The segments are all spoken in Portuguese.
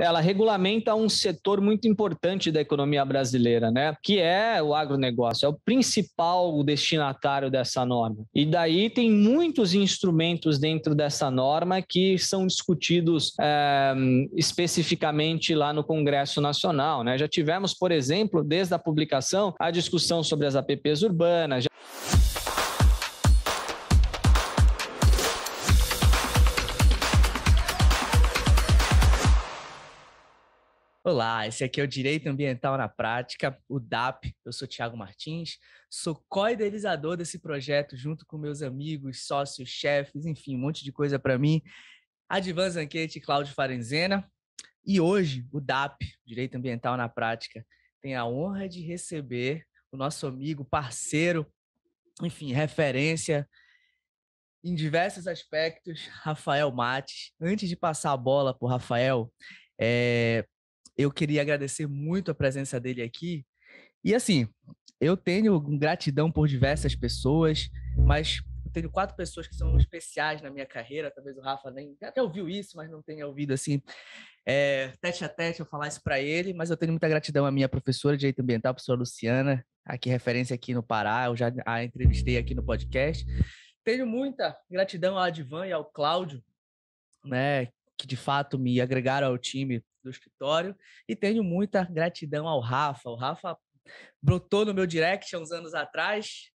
ela regulamenta um setor muito importante da economia brasileira, né? Que é o agronegócio, é o principal destinatário dessa norma. E daí tem muitos instrumentos dentro dessa norma que são discutidos especificamente lá no Congresso Nacional, né? Já tivemos, por exemplo, desde a publicação, a discussão sobre as APPs urbanas. Olá, esse aqui é o Direito Ambiental na Prática, o DAP. Eu sou Thiago Martins, sou co-idealizador desse projeto junto com meus amigos, sócios, chefes, enfim, um monte de coisa para mim. Advan Zanquete e Cláudio Farenzena. E hoje, o DAP, Direito Ambiental na Prática, tem a honra de receber o nosso amigo, parceiro, enfim, referência em diversos aspectos, Rafael Mates. Antes de passar a bola para o Rafael, eu queria agradecer muito a presença dele aqui. E assim, eu tenho gratidão por diversas pessoas, mas eu tenho 4 pessoas que são especiais na minha carreira. Talvez o Rafa nem até ouviu isso, mas não tenha ouvido assim, tete a tete eu falar isso para ele. Mas eu tenho muita gratidão à minha professora de Direito Ambiental, a professora Luciana, aqui referência aqui no Pará, eu já a entrevistei aqui no podcast. Tenho muita gratidão ao Advan e ao Cláudio, né, que de fato me agregaram ao time do escritório, e tenho muita gratidão ao Rafa. O Rafa brotou no meu direct há uns anos atrás,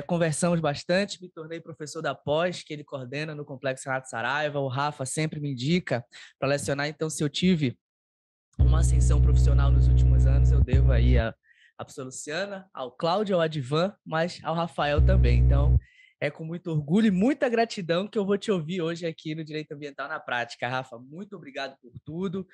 conversamos bastante, me tornei professor da pós, que ele coordena no Complexo Renato Saraiva. O Rafa sempre me indica para lecionar, então se eu tive uma ascensão profissional nos últimos anos, eu devo aí a professora Luciana, ao Cláudio, ao Advan, mas ao Rafael também. Então, é com muito orgulho e muita gratidão que eu vou te ouvir hoje aqui no Direito Ambiental na Prática. Rafa, muito obrigado por tudo.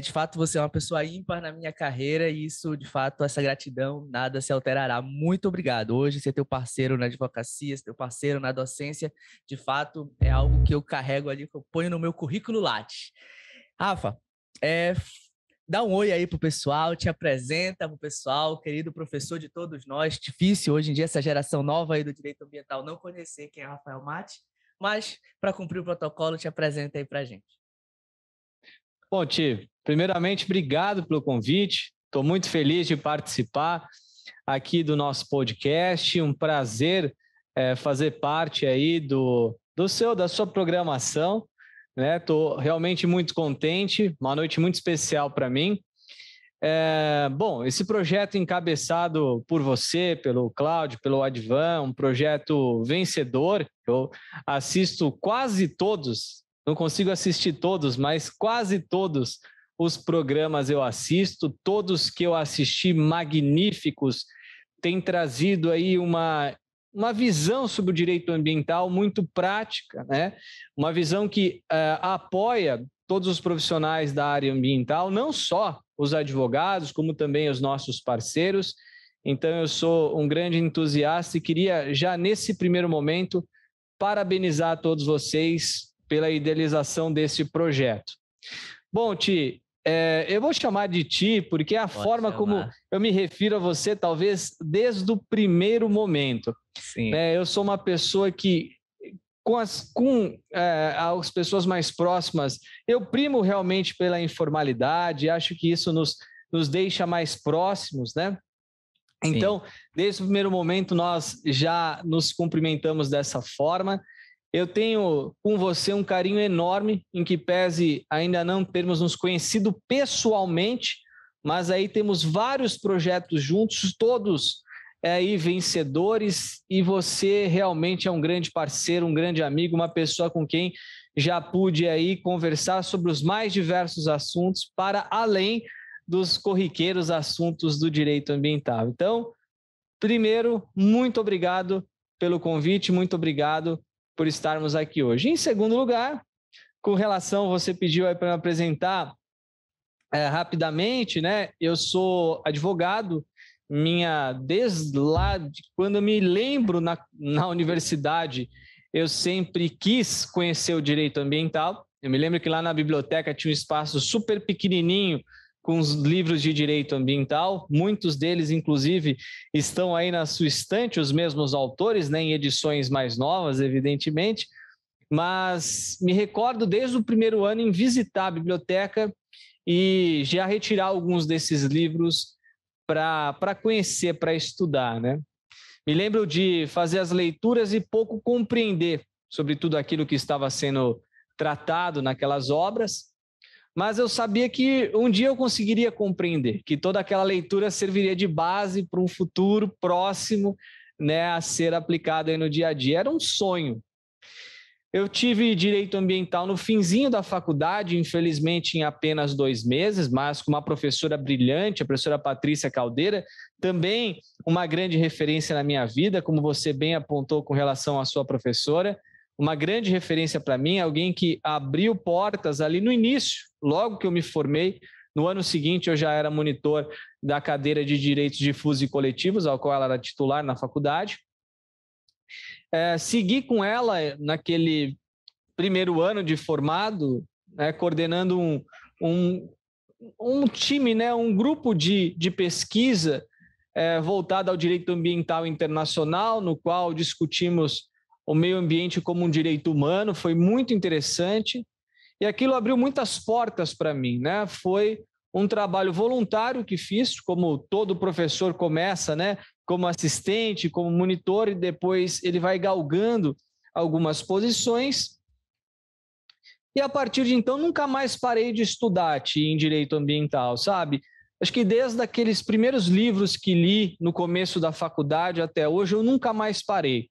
De fato, você é uma pessoa ímpar na minha carreira e isso, de fato, essa gratidão, nada se alterará. Muito obrigado. Hoje, ser teu parceiro na advocacia, ser teu parceiro na docência, de fato, é algo que eu carrego ali, que eu ponho no meu currículo Lattes. Rafa, dá um oi aí pro pessoal, te apresenta pro pessoal, querido professor de todos nós. Difícil hoje em dia essa geração nova aí do direito ambiental não conhecer quem é Rafael Mates, mas para cumprir o protocolo, te apresenta aí pra gente. Bom, Ti, primeiramente, obrigado pelo convite. Estou muito feliz de participar aqui do nosso podcast. Um prazer fazer parte aí da sua programação. Estou realmente muito contente, uma noite muito especial para mim. Bom, esse projeto encabeçado por você, pelo Cláudio, pelo Advan, um projeto vencedor. Eu assisto quase todos, não consigo assistir todos, mas quase todos os programas eu assisto, todos que eu assisti magníficos, têm trazido aí uma visão sobre o direito ambiental muito prática, né? Uma visão que apoia todos os profissionais da área ambiental, não só os advogados, como também os nossos parceiros. Então, eu sou um grande entusiasta e queria, já nesse primeiro momento, parabenizar todos vocês pela idealização desse projeto. Bom, Ti, eu vou chamar de Ti, porque é a forma como eu me refiro a você, talvez, desde o primeiro momento. Sim. Eu sou uma pessoa que, com as pessoas mais próximas, eu primo realmente pela informalidade, acho que isso nos deixa mais próximos, né? Então, desde o primeiro momento, nós já nos cumprimentamos dessa forma. Eu tenho com você um carinho enorme, em que pese ainda não termos nos conhecido pessoalmente, mas aí temos vários projetos juntos, todos aí vencedores, e você realmente é um grande parceiro, um grande amigo, uma pessoa com quem já pude aí conversar sobre os mais diversos assuntos, para além dos corriqueiros assuntos do direito ambiental. Então, primeiro, muito obrigado pelo convite, muito obrigado por estarmos aqui hoje. Em segundo lugar, com relação, você pediu aí para me apresentar rapidamente, né? Eu sou advogado, desde lá, quando eu me lembro na universidade, eu sempre quis conhecer o direito ambiental. Eu me lembro que lá na biblioteca tinha um espaço super pequenininho com os livros de direito ambiental, muitos deles, inclusive, estão aí na sua estante, os mesmos autores, né, em edições mais novas, evidentemente, mas me recordo desde o primeiro ano em visitar a biblioteca e já retirar alguns desses livros para conhecer, para estudar, né? Me lembro de fazer as leituras e pouco compreender sobre tudo aquilo que estava sendo tratado naquelas obras, mas eu sabia que um dia eu conseguiria compreender, que toda aquela leitura serviria de base para um futuro próximo, né, a ser aplicado aí no dia a dia. Era um sonho. Eu tive direito ambiental no finzinho da faculdade, infelizmente em apenas 2 meses, mas com uma professora brilhante, a professora Patrícia Caldeira, também uma grande referência na minha vida, como você bem apontou com relação à sua professora, uma grande referência para mim, alguém que abriu portas ali no início, logo que eu me formei. No ano seguinte, eu já era monitor da cadeira de Direitos Difusos e Coletivos, ao qual ela era titular na faculdade. Segui com ela naquele primeiro ano de formado, né, coordenando um time, né, um grupo de pesquisa voltado ao direito ambiental internacional, no qual discutimos o meio ambiente como um direito humano. Foi muito interessante e aquilo abriu muitas portas para mim, né? Foi um trabalho voluntário que fiz, como todo professor começa, né? Como assistente, como monitor, e depois ele vai galgando algumas posições. E a partir de então, nunca mais parei de estudar em direito ambiental, sabe? Acho que desde aqueles primeiros livros que li no começo da faculdade até hoje, eu nunca mais parei.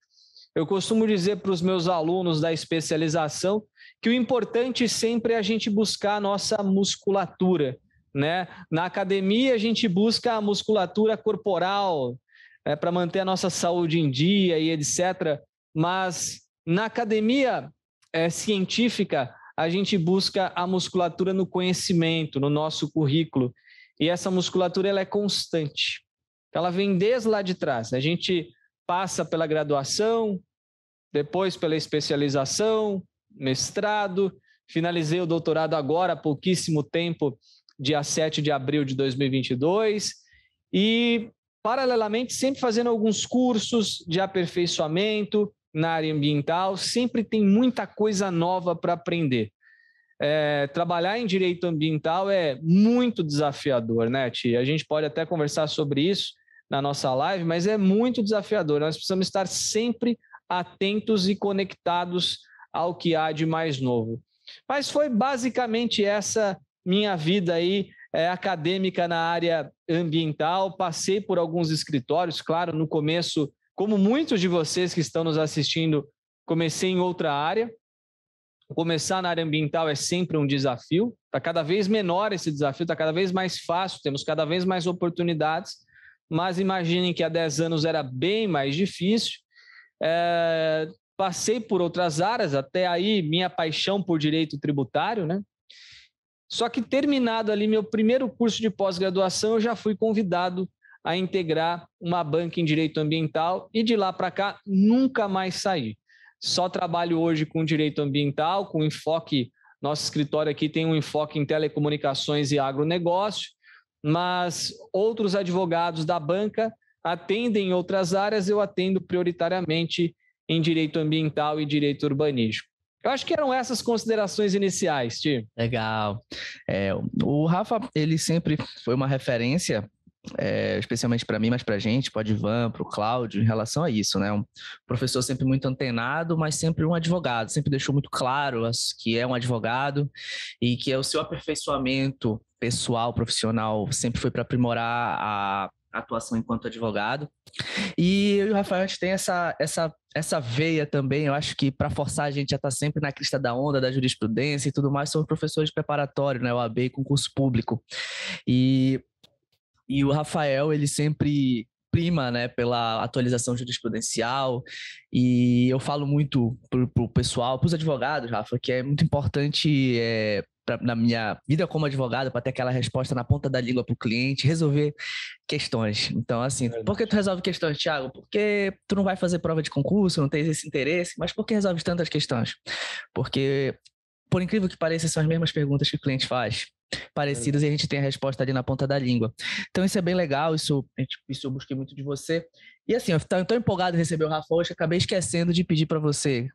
Eu costumo dizer para os meus alunos da especialização que o importante sempre é a gente buscar a nossa musculatura, né? Na academia, a gente busca a musculatura corporal, para manter a nossa saúde em dia e etc. Mas na academia científica, a gente busca a musculatura no conhecimento, no nosso currículo. E essa musculatura ela é constante. Ela vem desde lá de trás. A gente passa pela graduação, depois pela especialização, mestrado, finalizei o doutorado agora há pouquíssimo tempo, dia 7 de abril de 2022, e paralelamente sempre fazendo alguns cursos de aperfeiçoamento na área ambiental, sempre tem muita coisa nova para aprender. Trabalhar em direito ambiental é muito desafiador, né, Tia? A gente pode até conversar sobre isso na nossa live, mas é muito desafiador. Nós precisamos estar sempre atentos e conectados ao que há de mais novo. Mas foi basicamente essa minha vida aí, acadêmica na área ambiental. Passei por alguns escritórios, claro, no começo, como muitos de vocês que estão nos assistindo, comecei em outra área. Começar na área ambiental é sempre um desafio, está cada vez menor esse desafio, está cada vez mais fácil, temos cada vez mais oportunidades, mas imaginem que há 10 anos era bem mais difícil. Passei por outras áreas, até aí minha paixão por direito tributário, né? Só que terminado ali meu primeiro curso de pós-graduação, eu já fui convidado a integrar uma banca em direito ambiental e de lá para cá nunca mais saí. Só trabalho hoje com direito ambiental, com enfoque, nosso escritório aqui tem um enfoque em telecomunicações e agronegócio, mas outros advogados da banca atendem em outras áreas, eu atendo prioritariamente em direito ambiental e direito urbanístico. Eu acho que eram essas considerações iniciais, Ti. Legal. O Rafa, ele sempre foi uma referência, especialmente para mim, mas para a gente, para o Advan, para o Cláudio, em relação a isso, né? Um professor sempre muito antenado, mas sempre um advogado, sempre deixou muito claro que é um advogado e que o seu aperfeiçoamento pessoal, profissional, sempre foi para aprimorar a atuação enquanto advogado. E o Rafael, a gente tem essa veia também, eu acho que para forçar a gente a estar sempre na crista da onda da jurisprudência e tudo mais, somos professores preparatórios, né? OAB e concurso público. E o Rafael, ele sempre prima, né, pela atualização jurisprudencial, e eu falo muito para o pessoal, para os advogados, Rafa, que é muito importante na minha vida como advogado, para ter aquela resposta na ponta da língua para o cliente, resolver questões. Então, assim, por que tu resolve questões, Thiago? Porque tu não vai fazer prova de concurso, não tens esse interesse, mas por que resolve tantas questões? Porque, por incrível que pareça, são as mesmas perguntas que o cliente faz. parecidas e a gente tem a resposta ali na ponta da língua. Então isso é bem legal, isso eu busquei muito de você. E assim, eu estou tão empolgado em receber o Rafa hoje, acabei esquecendo de pedir para você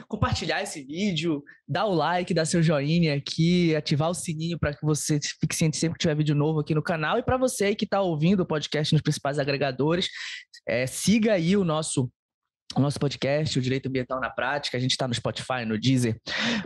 compartilhar esse vídeo, dar o like, dar seu joinha aqui, ativar o sininho para que você fique ciente sempre que tiver vídeo novo aqui no canal. E para você aí que está ouvindo o podcast nos principais agregadores, siga aí o nosso podcast, o Direito Ambiental na Prática. A gente está no Spotify, no Deezer,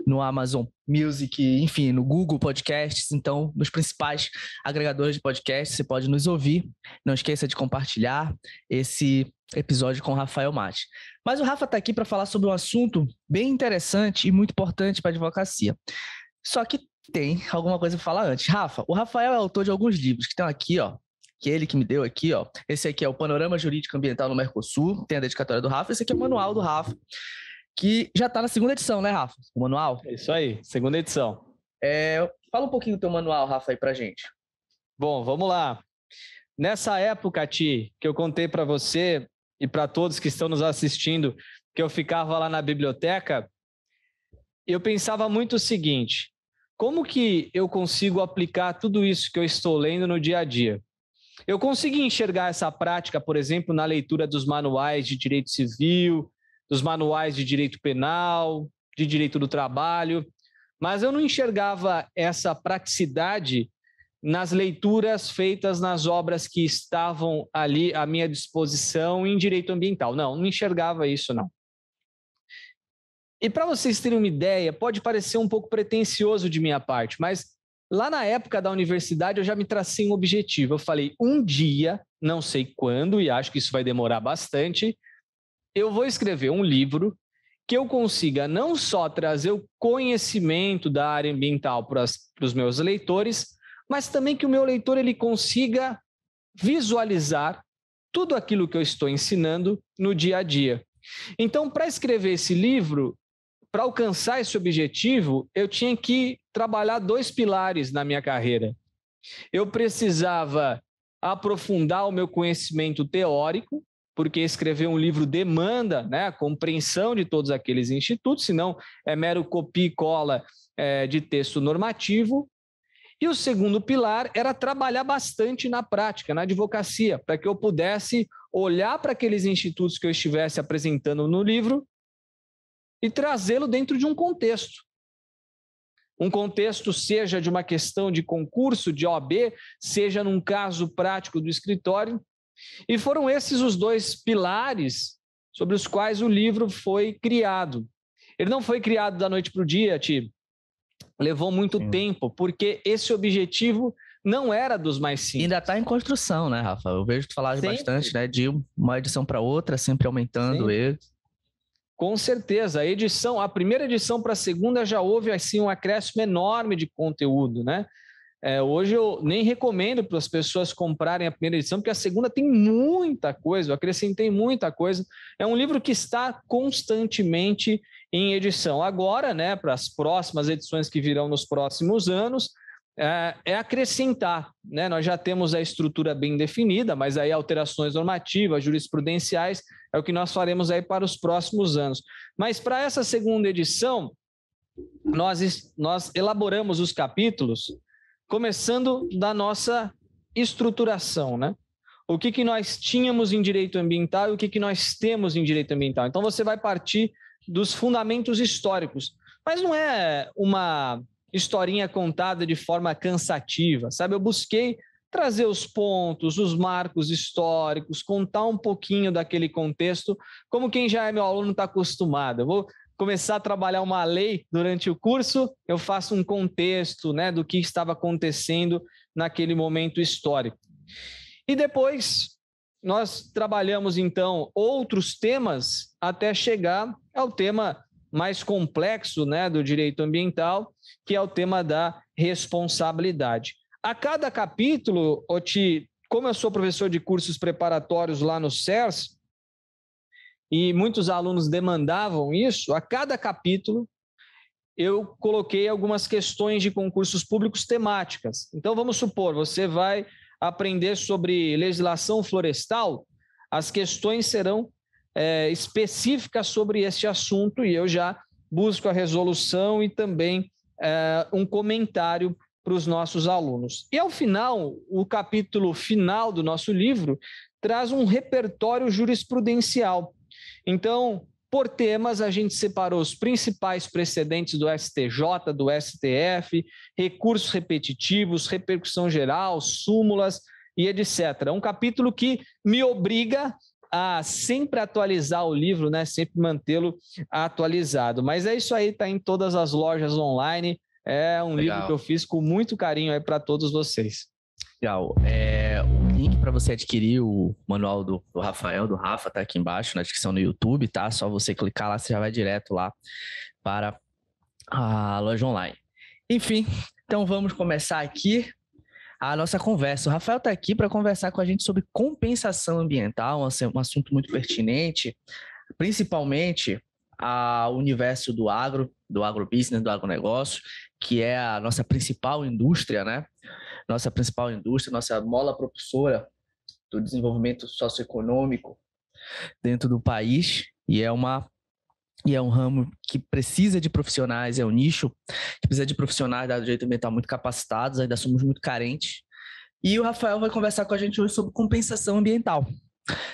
no Amazon Music, enfim, no Google Podcasts. Então, nos principais agregadores de podcast, você pode nos ouvir. Não esqueça de compartilhar esse episódio com o Rafael Mate. Mas o Rafa está aqui para falar sobre um assunto bem interessante e muito importante para a advocacia. Só que tem alguma coisa para falar antes. Rafa, o Rafael é autor de alguns livros que estão aqui, ó, que ele que me deu aqui, ó. Esse aqui é o Panorama Jurídico Ambiental no Mercosul, tem a dedicatória do Rafa. Esse aqui é o manual do Rafa, que já está na segunda edição, né, Rafa? O manual? É isso aí, segunda edição. Fala um pouquinho do teu manual, Rafa, aí pra gente. Bom, vamos lá. Nessa época, Ti, que eu contei para você e para todos que estão nos assistindo, que eu ficava lá na biblioteca, eu pensava muito o seguinte: como que eu consigo aplicar tudo isso que eu estou lendo no dia a dia? Eu consegui enxergar essa prática, por exemplo, na leitura dos manuais de direito civil, dos manuais de direito penal, de direito do trabalho, mas eu não enxergava essa praticidade nas leituras feitas nas obras que estavam ali à minha disposição em direito ambiental. Não enxergava isso, não. E para vocês terem uma ideia, pode parecer um pouco pretensioso de minha parte, mas lá na época da universidade eu já me tracei um objetivo. Eu falei, um dia, não sei quando, e acho que isso vai demorar bastante, eu vou escrever um livro que eu consiga não só trazer o conhecimento da área ambiental para os meus leitores, mas também que o meu leitor ele consiga visualizar tudo aquilo que eu estou ensinando no dia a dia. Então, para escrever esse livro, para alcançar esse objetivo, eu tinha que trabalhar 2 pilares na minha carreira. Eu precisava aprofundar o meu conhecimento teórico, porque escrever um livro demanda, né, a compreensão de todos aqueles institutos, senão é mero copia e cola de texto normativo. E o segundo pilar era trabalhar bastante na prática, na advocacia, para que eu pudesse olhar para aqueles institutos que eu estivesse apresentando no livro e trazê-lo dentro de um contexto. Um contexto seja de uma questão de concurso, de OAB, seja num caso prático do escritório. E foram esses os 2 pilares sobre os quais o livro foi criado. Ele não foi criado da noite para o dia, Ti. Levou muito tempo, porque esse objetivo não era dos mais simples. Ainda está em construção, né, Rafa? Eu vejo tu falar bastante, né, de uma edição para outra, sempre aumentando ele. Com certeza, a primeira edição para a segunda já houve assim um acréscimo enorme de conteúdo, né? Hoje eu nem recomendo para as pessoas comprarem a primeira edição, porque a segunda tem muita coisa, eu acrescentei muita coisa. É um livro que está constantemente em edição. Agora, né, para as próximas edições que virão nos próximos anos, acrescentar, né? Nós já temos a estrutura bem definida, mas aí alterações normativas, jurisprudenciais, é o que nós faremos aí para os próximos anos. Mas para essa segunda edição, nós elaboramos os capítulos começando da nossa estruturação, né? O que nós tínhamos em direito ambiental e o que nós temos em direito ambiental. Então, você vai partir dos fundamentos históricos, mas não é uma historinha contada de forma cansativa, sabe? Eu busquei trazer os pontos, os marcos históricos, contar um pouquinho daquele contexto, como quem já é meu aluno está acostumado. Eu vou começar a trabalhar uma lei durante o curso, eu faço um contexto, né, do que estava acontecendo naquele momento histórico. E depois nós trabalhamos, então, outros temas até chegar ao tema mais complexo, né, do direito ambiental, que é o tema da responsabilidade. A cada capítulo, como eu sou professor de cursos preparatórios lá no CERS, e muitos alunos demandavam isso, a cada capítulo eu coloquei algumas questões de concursos públicos temáticas. Então, vamos supor, você vai aprender sobre legislação florestal, as questões serão específicas sobre este assunto e eu já busco a resolução e também um comentário para os nossos alunos. E, ao final, o capítulo final do nosso livro traz um repertório jurisprudencial. Então, por temas, a gente separou os principais precedentes do STJ, do STF, recursos repetitivos, repercussão geral, súmulas e etc. Um capítulo que me obriga a sempre atualizar o livro, né? Sempre mantê-lo atualizado. Mas é isso aí, está em todas as lojas online. É um livro que eu fiz com muito carinho aí para todos vocês. Legal. O link para você adquirir o manual do Rafael, do Rafa, tá aqui embaixo na descrição no YouTube, tá? Só você clicar lá, você já vai direto lá para a loja online. Enfim, então vamos começar aqui a nossa conversa. O Rafael está aqui para conversar com a gente sobre compensação ambiental, um assunto muito pertinente, principalmente ao universo do agrobusiness, do agronegócio, que é a nossa principal indústria, né? Nossa principal indústria, nossa mola propulsora do desenvolvimento socioeconômico dentro do país, e é um ramo que precisa de profissionais, é um nicho que precisa de profissionais da direito ambiental muito capacitados, ainda somos muito carentes. E o Rafael vai conversar com a gente hoje sobre compensação ambiental.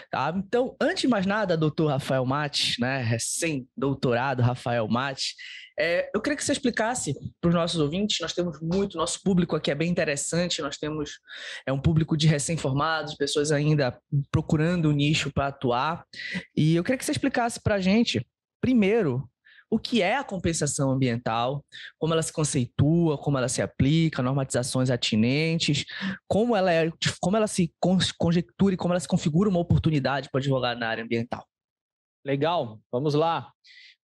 Tá? Então, antes de mais nada, doutor Rafael Mates, né, recém-doutorado Rafael Mates, eu queria que você explicasse para os nossos ouvintes. Nós temos nosso público aqui é bem interessante, nós temos um público de recém-formados, pessoas ainda procurando o nicho para atuar, e eu queria que você explicasse para a gente, primeiro, o que é a compensação ambiental, como ela se conceitua, como ela se aplica, normatizações atinentes, como ela se conjectura e como ela se configura uma oportunidade para advogar na área ambiental. Legal, vamos lá.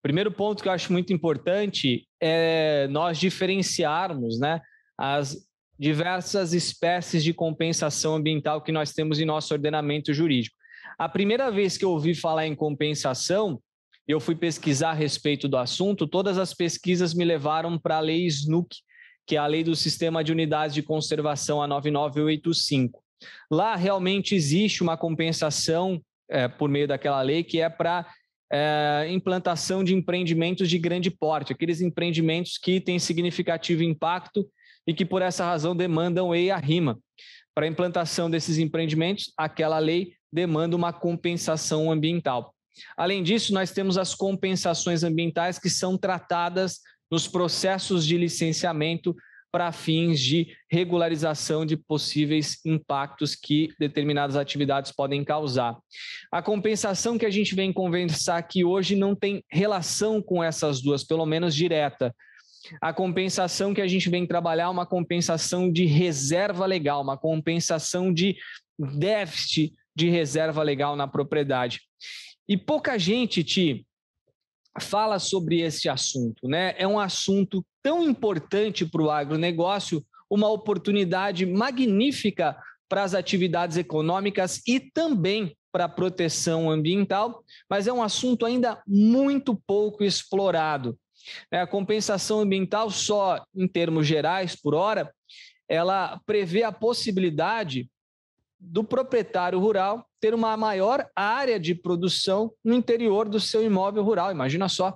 Primeiro ponto que eu acho muito importante é nós diferenciarmos, né, as diversas espécies de compensação ambiental que nós temos em nosso ordenamento jurídico. A primeira vez que eu ouvi falar em compensação, eu fui pesquisar a respeito do assunto, todas as pesquisas me levaram para a lei SNUC, que é a lei do Sistema de Unidades de Conservação, a 9985. Lá realmente existe uma compensação por meio daquela lei, que é para implantação de empreendimentos de grande porte, aqueles empreendimentos que têm significativo impacto e que por essa razão demandam EIA-RIMA. Para a implantação desses empreendimentos, aquela lei demanda uma compensação ambiental. Além disso, nós temos as compensações ambientais que são tratadas nos processos de licenciamento para fins de regularização de possíveis impactos que determinadas atividades podem causar. A compensação que a gente vem conversar aqui hoje não tem relação com essas duas, pelo menos direta. A compensação que a gente vem trabalhar é uma compensação de reserva legal, uma compensação de déficit de reserva legal na propriedade. E pouca gente fala sobre esse assunto, né? É um assunto tão importante para o agronegócio, uma oportunidade magnífica para as atividades econômicas e também para a proteção ambiental, mas é um assunto ainda muito pouco explorado. A compensação ambiental, só em termos gerais, por hora, ela prevê a possibilidade do proprietário rural ter uma maior área de produção no interior do seu imóvel rural. Imagina só.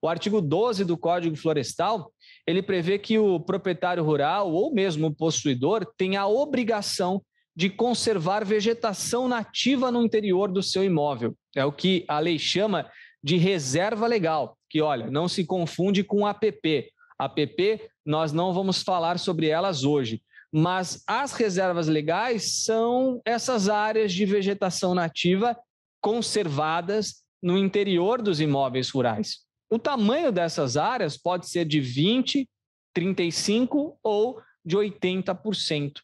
O artigo 12 do Código Florestal, ele prevê que o proprietário rural ou mesmo o possuidor tem a obrigação de conservar vegetação nativa no interior do seu imóvel. É o que a lei chama de reserva legal, que, olha, não se confunde com APP. APP, nós não vamos falar sobre elas hoje. Mas as reservas legais são essas áreas de vegetação nativa conservadas no interior dos imóveis rurais. O tamanho dessas áreas pode ser de 20%, 35% ou de 80%.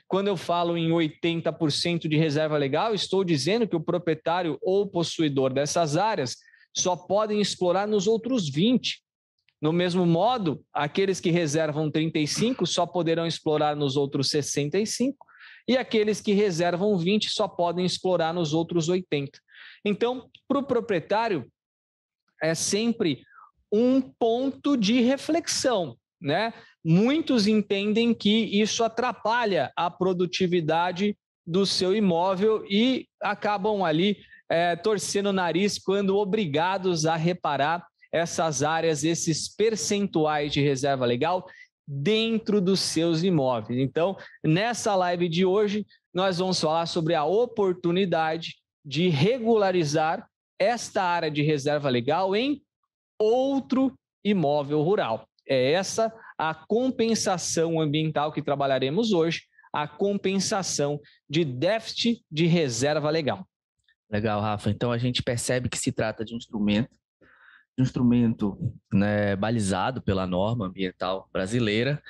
Quando eu falo em 80% de reserva legal, estou dizendo que o proprietário ou possuidor dessas áreas só podem explorar nos outros 20%. No mesmo modo, aqueles que reservam 35 só poderão explorar nos outros 65 e aqueles que reservam 20 só podem explorar nos outros 80. Então, para o proprietário, é sempre um ponto de reflexão, né? Muitos entendem que isso atrapalha a produtividade do seu imóvel e acabam ali torcendo o nariz quando obrigados a reparar essas áreas, esses percentuais de reserva legal dentro dos seus imóveis. Então, nessa live de hoje, nós vamos falar sobre a oportunidade de regularizar esta área de reserva legal em outro imóvel rural. É essa a compensação ambiental que trabalharemos hoje, a compensação de déficit de reserva legal. Legal, Rafa. Então, a gente percebe que se trata de um instrumento, né, balizado pela norma ambiental brasileira,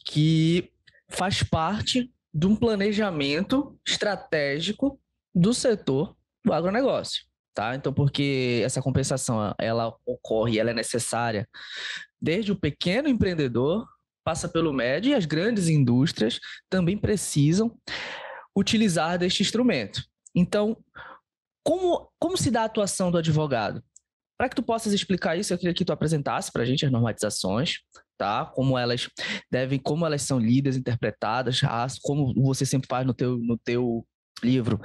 que faz parte de um planejamento estratégico do setor do agronegócio, tá? Então, porque essa compensação, ela ocorre, ela é necessária desde o pequeno empreendedor, passa pelo médio, e as grandes indústrias também precisam utilizar deste instrumento. Então, como se dá a atuação do advogado? Para que tu possas explicar isso, eu queria que tu apresentasse para a gente as normatizações, tá? Como elas são lidas, interpretadas, como você sempre faz no teu livro.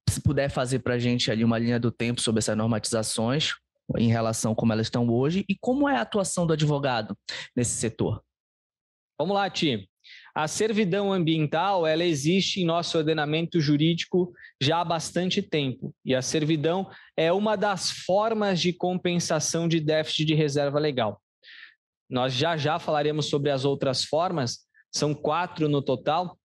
Se puder fazer para a gente ali uma linha do tempo sobre essas normatizações em relação a como elas estão hoje e como é a atuação do advogado nesse setor. Vamos lá, Ti. A servidão ambiental, ela existe em nosso ordenamento jurídico já há bastante tempo. E a servidão é uma das formas de compensação de déficit de reserva legal. Nós já falaremos sobre as outras formas, são 4 no total,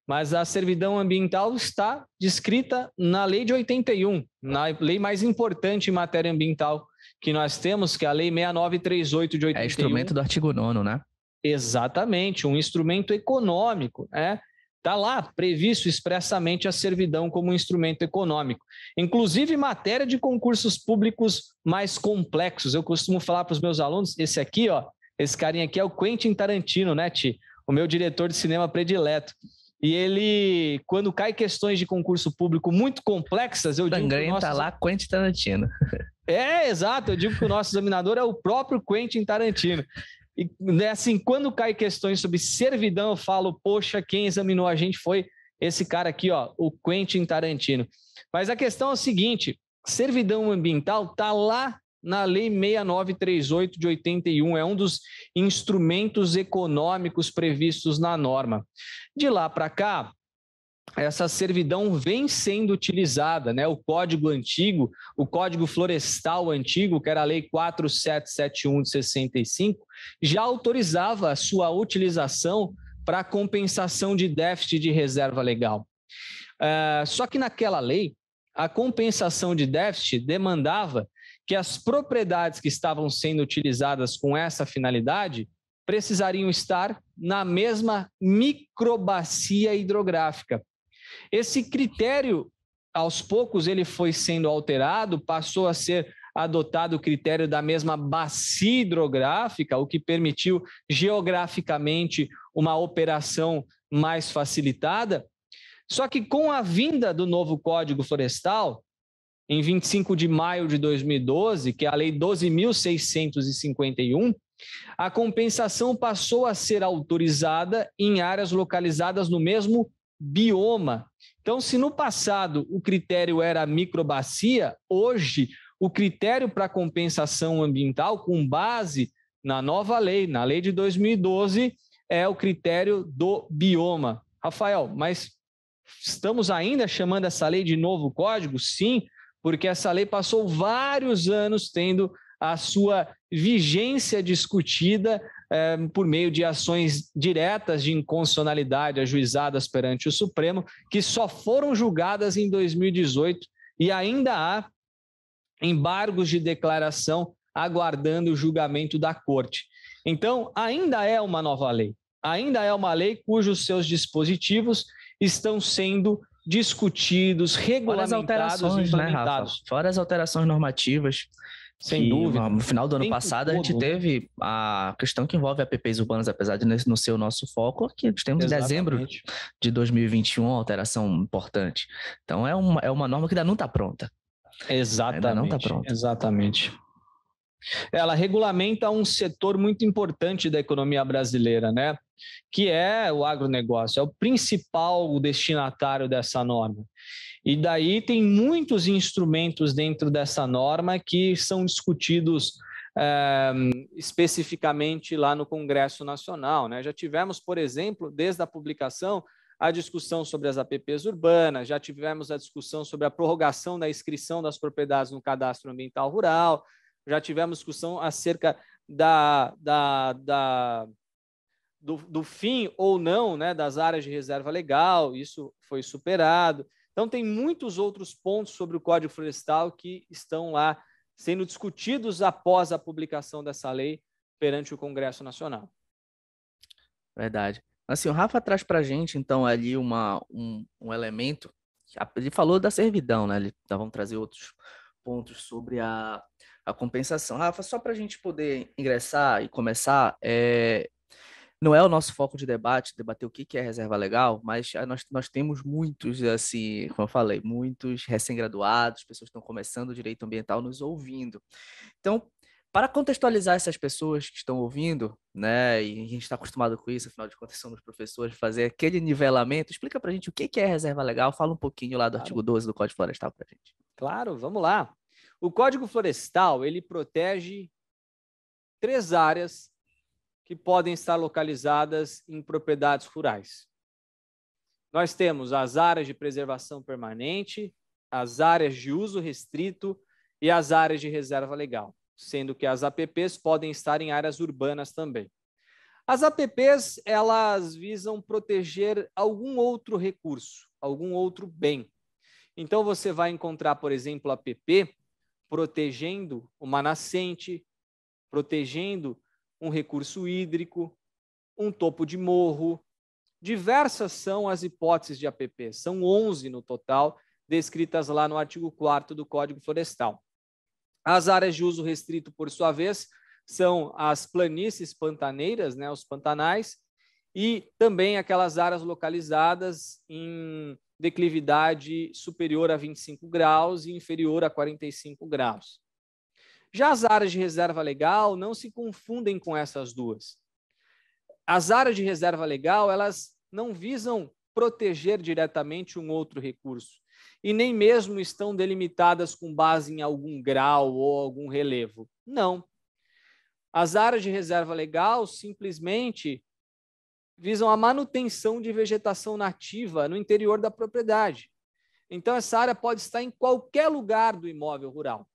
mas a servidão ambiental está descrita na Lei de 81, na lei mais importante em matéria ambiental que nós temos, que é a Lei 6938 de 81. É instrumento do artigo 9º, né? Exatamente, um instrumento econômico, né? Está lá previsto expressamente a servidão como um instrumento econômico. Inclusive em matéria de concursos públicos mais complexos. Eu costumo falar para os meus alunos, esse aqui, ó, esse carinha aqui é o Quentin Tarantino, né, Ti? O meu diretor de cinema predileto. E ele, quando cai questões de concurso público muito complexas, eu digo que o nosso... lá, Quentin Tarantino. Exato, eu digo que o nosso examinador é o próprio Quentin Tarantino. E assim, quando cai questões sobre servidão, eu falo, poxa, quem examinou a gente foi esse cara aqui, ó, o Quentin Tarantino. Mas a questão é a seguinte, servidão ambiental está lá na Lei 6938 de 81, é um dos instrumentos econômicos previstos na norma. De lá para cá, essa servidão vem sendo utilizada, né? O código antigo, o código florestal antigo, que era a Lei 4771 de 65, já autorizava a sua utilização para compensação de déficit de reserva legal. Só que naquela lei, a compensação de déficit demandava que as propriedades que estavam sendo utilizadas com essa finalidade precisariam estar na mesma microbacia hidrográfica. Esse critério, aos poucos, ele foi sendo alterado, passou a ser adotado o critério da mesma bacia hidrográfica, o que permitiu geograficamente uma operação mais facilitada. Só que com a vinda do novo Código Florestal, em 25 de maio de 2012, que é a Lei 12.651, a compensação passou a ser autorizada em áreas localizadas no mesmo bioma. Então, se no passado o critério era a microbacia, hoje o critério para compensação ambiental, com base na nova lei, na lei de 2012, é o critério do bioma. Rafael, mas estamos ainda chamando essa lei de novo código? Sim, porque essa lei passou vários anos tendo a sua vigência discutida por meio de ações diretas de inconstitucionalidade ajuizadas perante o Supremo, que só foram julgadas em 2018 e ainda há embargos de declaração aguardando o julgamento da Corte. Então, ainda é uma nova lei, ainda é uma lei cujos seus dispositivos estão sendo discutidos, regulamentados e implementados. Né, Rafa? Fora as alterações normativas. Sem dúvida. No final do ano passado, a gente teve a questão que envolve APPs urbanas, apesar de não ser o nosso foco, que nós temos em dezembro de 2021 uma alteração importante. Então, é uma norma que ainda não está pronta. Exatamente. Ainda não está pronta. Exatamente. Ela regulamenta um setor muito importante da economia brasileira, né? Que é o agronegócio, é o principal destinatário dessa norma. E daí tem muitos instrumentos dentro dessa norma que são discutidos especificamente lá no Congresso Nacional, né? Já tivemos, por exemplo, desde a publicação, a discussão sobre as APPs urbanas, já tivemos a discussão sobre a prorrogação da inscrição das propriedades no Cadastro Ambiental Rural, já tivemos discussão acerca do fim ou não, né, das áreas de reserva legal, isso foi superado. Então, tem muitos outros pontos sobre o Código Florestal que estão lá sendo discutidos após a publicação dessa lei perante o Congresso Nacional. Verdade. Assim, o Rafa traz para a gente, então, ali um elemento. Ele falou da servidão, né? Vamos trazer outros pontos sobre a compensação. Rafa, só para a gente poder ingressar e começar, não é o nosso foco de debate, debater o que é reserva legal, mas nós temos muitos, assim, como eu falei, muitos recém-graduados, pessoas que estão começando o direito ambiental nos ouvindo. Então, para contextualizar essas pessoas que estão ouvindo, né, e a gente está acostumado com isso, afinal de contas somos professores, fazer aquele nivelamento, explica para a gente o que é reserva legal, fala um pouquinho lá do artigo 12 do Código Florestal para a gente. Claro, vamos lá. O Código Florestal, ele protege 3 áreas que podem estar localizadas em propriedades rurais. Nós temos as áreas de preservação permanente, as áreas de uso restrito e as áreas de reserva legal, sendo que as APPs podem estar em áreas urbanas também. As APPs, elas visam proteger algum outro recurso, algum outro bem. Então, você vai encontrar, por exemplo, a APP protegendo uma nascente, protegendo um recurso hídrico, um topo de morro. Diversas são as hipóteses de APP, são 11 no total, descritas lá no artigo 4º do Código Florestal. As áreas de uso restrito, por sua vez, são as planícies pantaneiras, né, os pantanais, e também aquelas áreas localizadas em declividade superior a 25 graus e inferior a 45 graus. Já as áreas de reserva legal não se confundem com essas duas. As áreas de reserva legal, elas não visam proteger diretamente um outro recurso e nem mesmo estão delimitadas com base em algum grau ou algum relevo. Não. As áreas de reserva legal simplesmente visam a manutenção de vegetação nativa no interior da propriedade. Então, essa área pode estar em qualquer lugar do imóvel rural.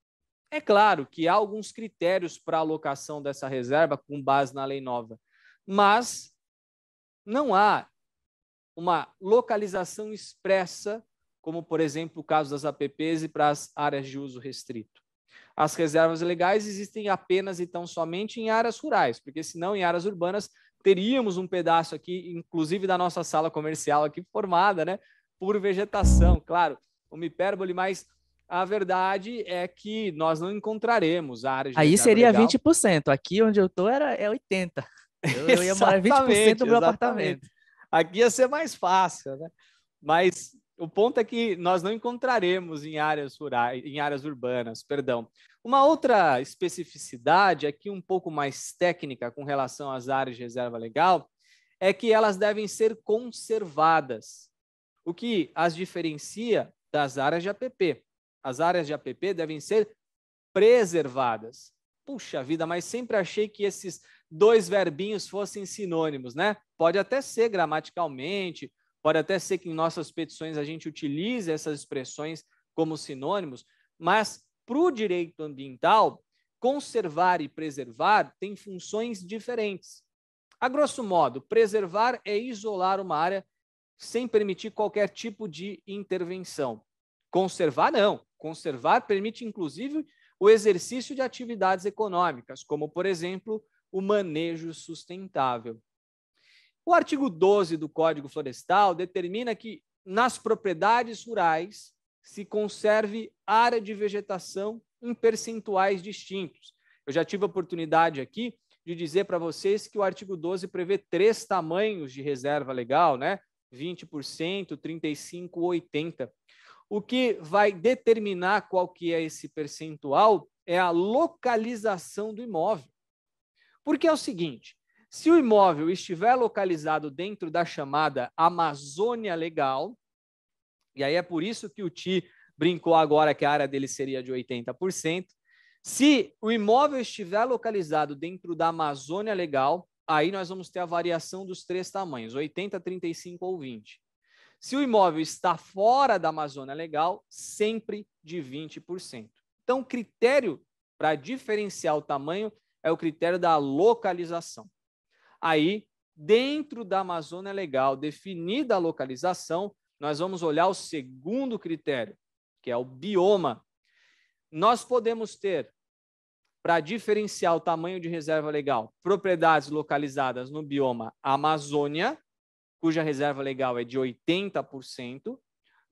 É claro que há alguns critérios para a alocação dessa reserva com base na lei nova, mas não há uma localização expressa, como, por exemplo, o caso das APPs e para as áreas de uso restrito. As reservas legais existem apenas e tão somente em áreas rurais, porque senão em áreas urbanas teríamos um pedaço aqui, inclusive da nossa sala comercial aqui formada, né, por vegetação. Claro, uma hipérbole, mas a verdade é que nós não encontraremos áreas de aí reserva seria legal. 20%, aqui onde eu estou é 80%. Eu ia morar 20% do meu apartamento. Aqui ia ser mais fácil, né? Mas o ponto é que nós não encontraremos em áreas rurais, em áreas urbanas, perdão. Uma outra especificidade aqui um pouco mais técnica com relação às áreas de reserva legal é que elas devem ser conservadas, o que as diferencia das áreas de APP. As áreas de APP devem ser preservadas. Puxa vida, mas sempre achei que esses 2 verbinhos fossem sinônimos, né? Pode até ser gramaticalmente, pode até ser que em nossas petições a gente utilize essas expressões como sinônimos, mas para o direito ambiental, conservar e preservar têm funções diferentes. A grosso modo, preservar é isolar uma área sem permitir qualquer tipo de intervenção. Conservar, não. Conservar permite, inclusive, o exercício de atividades econômicas, como, por exemplo, o manejo sustentável. O artigo 12 do Código Florestal determina que nas propriedades rurais se conserve área de vegetação em percentuais distintos. Eu já tive a oportunidade aqui de dizer para vocês que o artigo 12 prevê 3 tamanhos de reserva legal, né? 20%, 35%, 80%. O que vai determinar qual que é esse percentual é a localização do imóvel. Porque é o seguinte, se o imóvel estiver localizado dentro da chamada Amazônia Legal, e aí é por isso que o Ti brincou agora que a área dele seria de 80%, Se o imóvel estiver localizado dentro da Amazônia Legal, aí nós vamos ter a variação dos 3 tamanhos, 80, 35 ou 20. Se o imóvel está fora da Amazônia Legal, sempre de 20%. Então, o critério para diferenciar o tamanho é o critério da localização. Aí, dentro da Amazônia Legal, definida a localização, nós vamos olhar o segundo critério, que é o bioma. Nós podemos ter, para diferenciar o tamanho de reserva legal, propriedades localizadas no bioma Amazônia, cuja reserva legal é de 80%,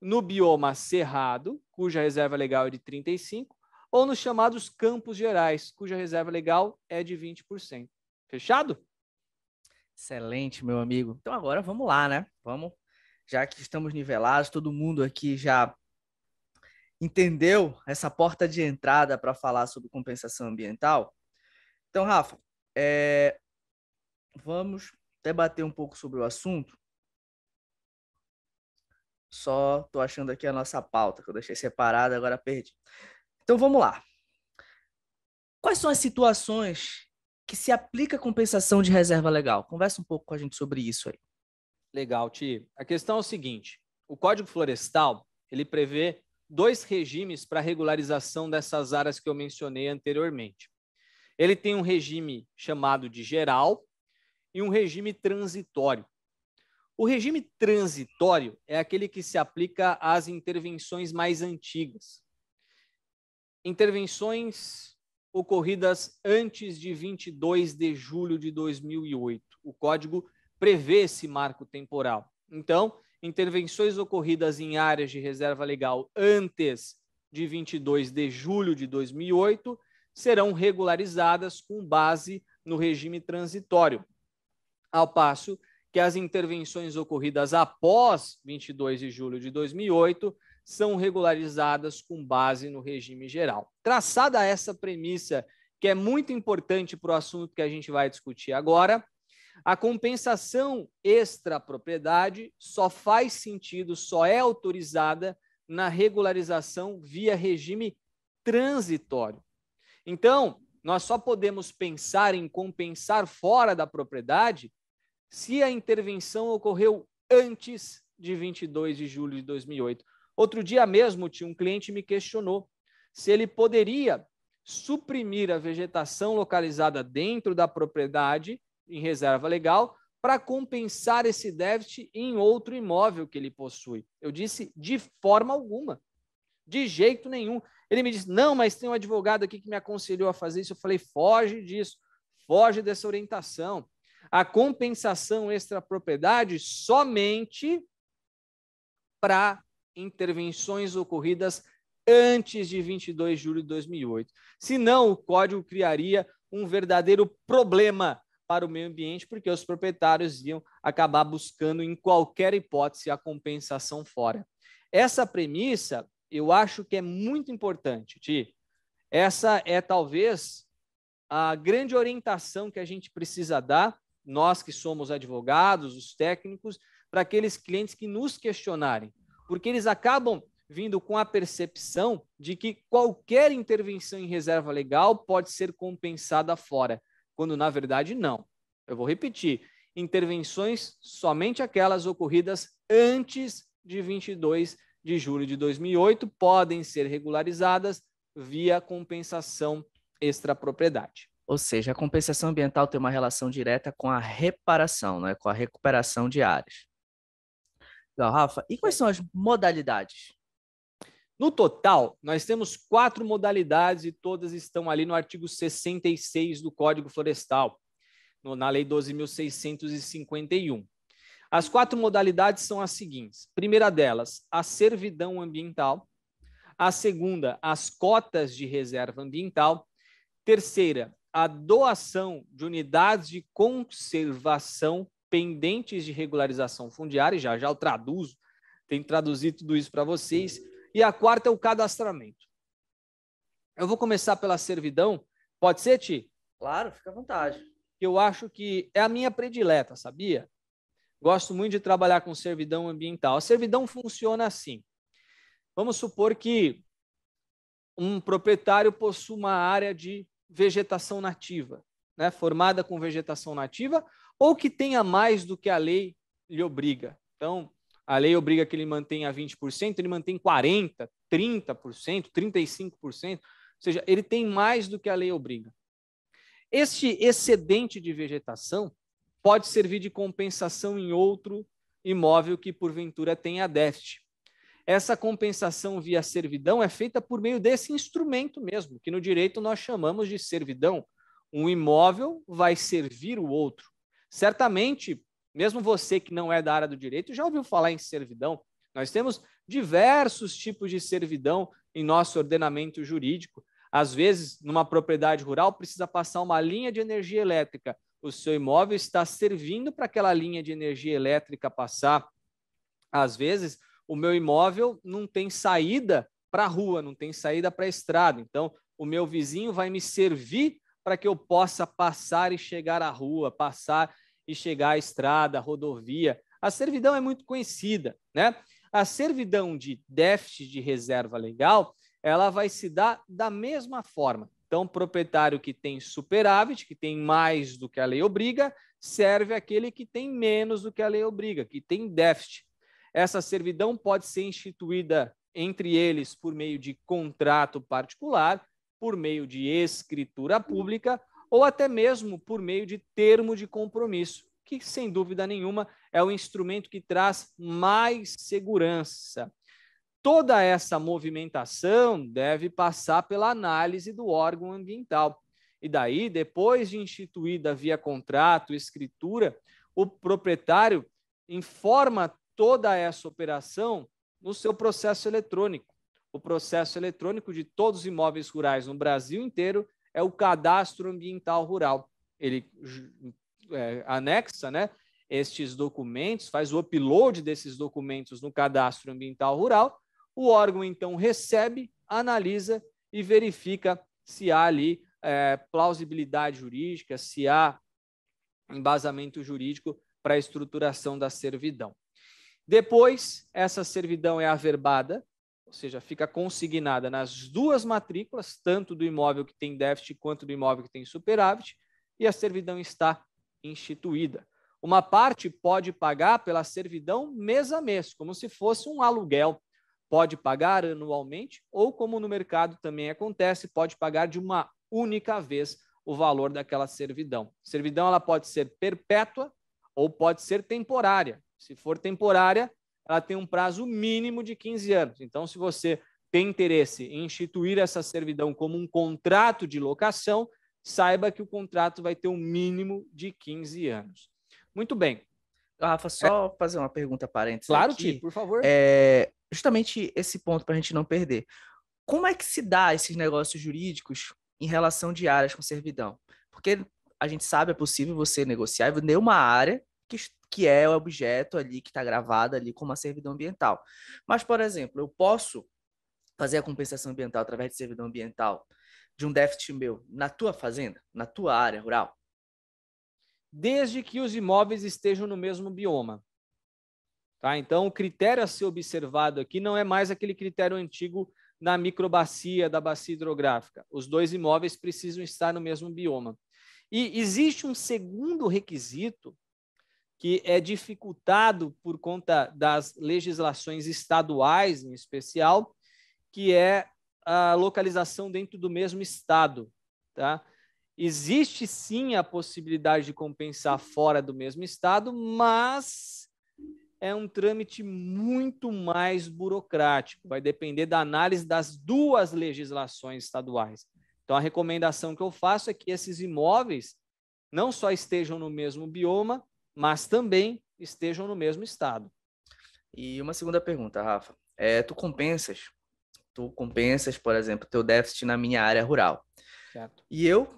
no bioma Cerrado, cuja reserva legal é de 35%, ou nos chamados Campos Gerais, cuja reserva legal é de 20%. Fechado? Excelente, meu amigo. Então agora vamos lá, né? Vamos, já que estamos nivelados, todo mundo aqui já entendeu essa porta de entrada para falar sobre compensação ambiental. Então, Rafa, vamos debater um pouco sobre o assunto. Só estou achando aqui a nossa pauta, que eu deixei separada, agora perdi. Então, vamos lá. Quais são as situações que se aplica a compensação de reserva legal? Conversa um pouco com a gente sobre isso aí. Legal, Ti. A questão é o seguinte, o Código Florestal, ele prevê 2 regimes para regularização dessas áreas que eu mencionei anteriormente. Ele tem um regime chamado de geral e um regime transitório. O regime transitório é aquele que se aplica às intervenções mais antigas. Intervenções ocorridas antes de 22 de julho de 2008. O Código prevê esse marco temporal. Então, intervenções ocorridas em áreas de reserva legal antes de 22 de julho de 2008 serão regularizadas com base no regime transitório, ao passo que as intervenções ocorridas após 22 de julho de 2008 são regularizadas com base no regime geral. Traçada essa premissa, que é muito importante para o assunto que a gente vai discutir agora, a compensação extrapropriedade só faz sentido, só é autorizada na regularização via regime transitório. Então, nós só podemos pensar em compensar fora da propriedade se a intervenção ocorreu antes de 22 de julho de 2008. Outro dia mesmo, um cliente me questionou se ele poderia suprimir a vegetação localizada dentro da propriedade em reserva legal para compensar esse déficit em outro imóvel que ele possui. Eu disse, de forma alguma, de jeito nenhum. Ele me disse, não, mas tem um advogado aqui que me aconselhou a fazer isso. Eu falei, foge disso, foge dessa orientação. A compensação extrapropriedade somente para intervenções ocorridas antes de 22 de julho de 2008. Senão, o Código criaria um verdadeiro problema para o meio ambiente, porque os proprietários iam acabar buscando, em qualquer hipótese, a compensação fora. Essa premissa, eu acho que é muito importante, Ti. Essa é, talvez, a grande orientação que a gente precisa dar, nós que somos advogados, os técnicos, para aqueles clientes que nos questionarem, porque eles acabam vindo com a percepção de que qualquer intervenção em reserva legal pode ser compensada fora, quando na verdade não. Eu vou repetir, intervenções somente aquelas ocorridas antes de 22 de julho de 2008 podem ser regularizadas via compensação extrapropriedade. Ou seja, a compensação ambiental tem uma relação direta com a reparação, né? Com a recuperação de áreas. Legal, Rafa. E quais são as modalidades? No total, nós temos 4 modalidades e todas estão ali no artigo 66 do Código Florestal, na Lei 12.651. As 4 modalidades são as seguintes. Primeira delas, a servidão ambiental. A segunda, as cotas de reserva ambiental. Terceira, a doação de unidades de conservação pendentes de regularização fundiária, já eu traduzo, tenho traduzido tudo isso para vocês. E a quarta é o cadastramento. Eu vou começar pela servidão. Pode ser, Ti? Claro, fica à vontade. Eu acho que é a minha predileta, sabia? Gosto muito de trabalhar com servidão ambiental. A servidão funciona assim. Vamos supor que um proprietário possua uma área de vegetação nativa, né, formada com vegetação nativa, ou que tenha mais do que a lei lhe obriga. Então, a lei obriga que ele mantenha 20%, ele mantém 40%, 30%, 35%, ou seja, ele tem mais do que a lei obriga. Este excedente de vegetação pode servir de compensação em outro imóvel que, porventura, tenha déficit. Essa compensação via servidão é feita por meio desse instrumento mesmo, que no direito nós chamamos de servidão. Um imóvel vai servir o outro. Certamente, mesmo você que não é da área do direito, já ouviu falar em servidão. Nós temos diversos tipos de servidão em nosso ordenamento jurídico. Às vezes, numa propriedade rural, precisa passar uma linha de energia elétrica. O seu imóvel está servindo para aquela linha de energia elétrica passar. Às vezes, o meu imóvel não tem saída para a rua, não tem saída para a estrada. Então, o meu vizinho vai me servir para que eu possa passar e chegar à rua, passar e chegar à estrada, à rodovia. A servidão é muito conhecida, né? A servidão de déficit de reserva legal, ela vai se dar da mesma forma. Então, o proprietário que tem superávit, que tem mais do que a lei obriga, serve aquele que tem menos do que a lei obriga, que tem déficit. Essa servidão pode ser instituída entre eles por meio de contrato particular, por meio de escritura pública ou até mesmo por meio de termo de compromisso, que, sem dúvida nenhuma, é o instrumento que traz mais segurança. Toda essa movimentação deve passar pela análise do órgão ambiental. E daí, depois de instituída via contrato, escritura, o proprietário informa toda essa operação no seu processo eletrônico. O processo eletrônico de todos os imóveis rurais no Brasil inteiro é o Cadastro Ambiental Rural. Ele anexa, né, estes documentos, faz o upload desses documentos no Cadastro Ambiental Rural. O órgão, então, recebe, analisa e verifica se há ali plausibilidade jurídica, se há embasamento jurídico para a estruturação da servidão. Depois, essa servidão é averbada, ou seja, fica consignada nas duas matrículas, tanto do imóvel que tem déficit quanto do imóvel que tem superávit, e a servidão está instituída. Uma parte pode pagar pela servidão mês a mês, como se fosse um aluguel. Pode pagar anualmente ou, como no mercado também acontece, pode pagar de uma única vez o valor daquela servidão. Servidão ela pode ser perpétua ou pode ser temporária. Se for temporária, ela tem um prazo mínimo de 15 anos. Então, se você tem interesse em instituir essa servidão como um contrato de locação, saiba que o contrato vai ter um mínimo de 15 anos. Muito bem. Rafa, só fazer uma pergunta parênteses claro, aqui. Ti, por favor. Justamente esse ponto para a gente não perder. Como é que se dá esses negócios jurídicos em relação de áreas com servidão? Porque a gente sabe, é possível você negociar e vender uma área que é o objeto ali, que está gravado ali como uma servidão ambiental. Mas, por exemplo, eu posso fazer a compensação ambiental através de servidão ambiental de um déficit meu na tua fazenda, na tua área rural? Desde que os imóveis estejam no mesmo bioma. Tá? Então, o critério a ser observado aqui não é mais aquele critério antigo na microbacia, da bacia hidrográfica. Os dois imóveis precisam estar no mesmo bioma. E existe um segundo requisito que é dificultado por conta das legislações estaduais, em especial, que é a localização dentro do mesmo estado. Tá? Existe, sim, a possibilidade de compensar fora do mesmo estado, mas é um trâmite muito mais burocrático. Vai depender da análise das duas legislações estaduais. Então, a recomendação que eu faço é que esses imóveis não só estejam no mesmo bioma, mas também estejam no mesmo estado. E uma segunda pergunta, Rafa. Tu compensas, por exemplo, teu déficit na minha área rural. Certo. E eu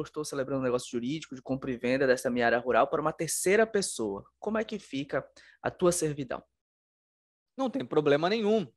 estou celebrando um negócio jurídico de compra e venda dessa minha área rural para uma terceira pessoa. Como é que fica a tua servidão? Não tem problema nenhum.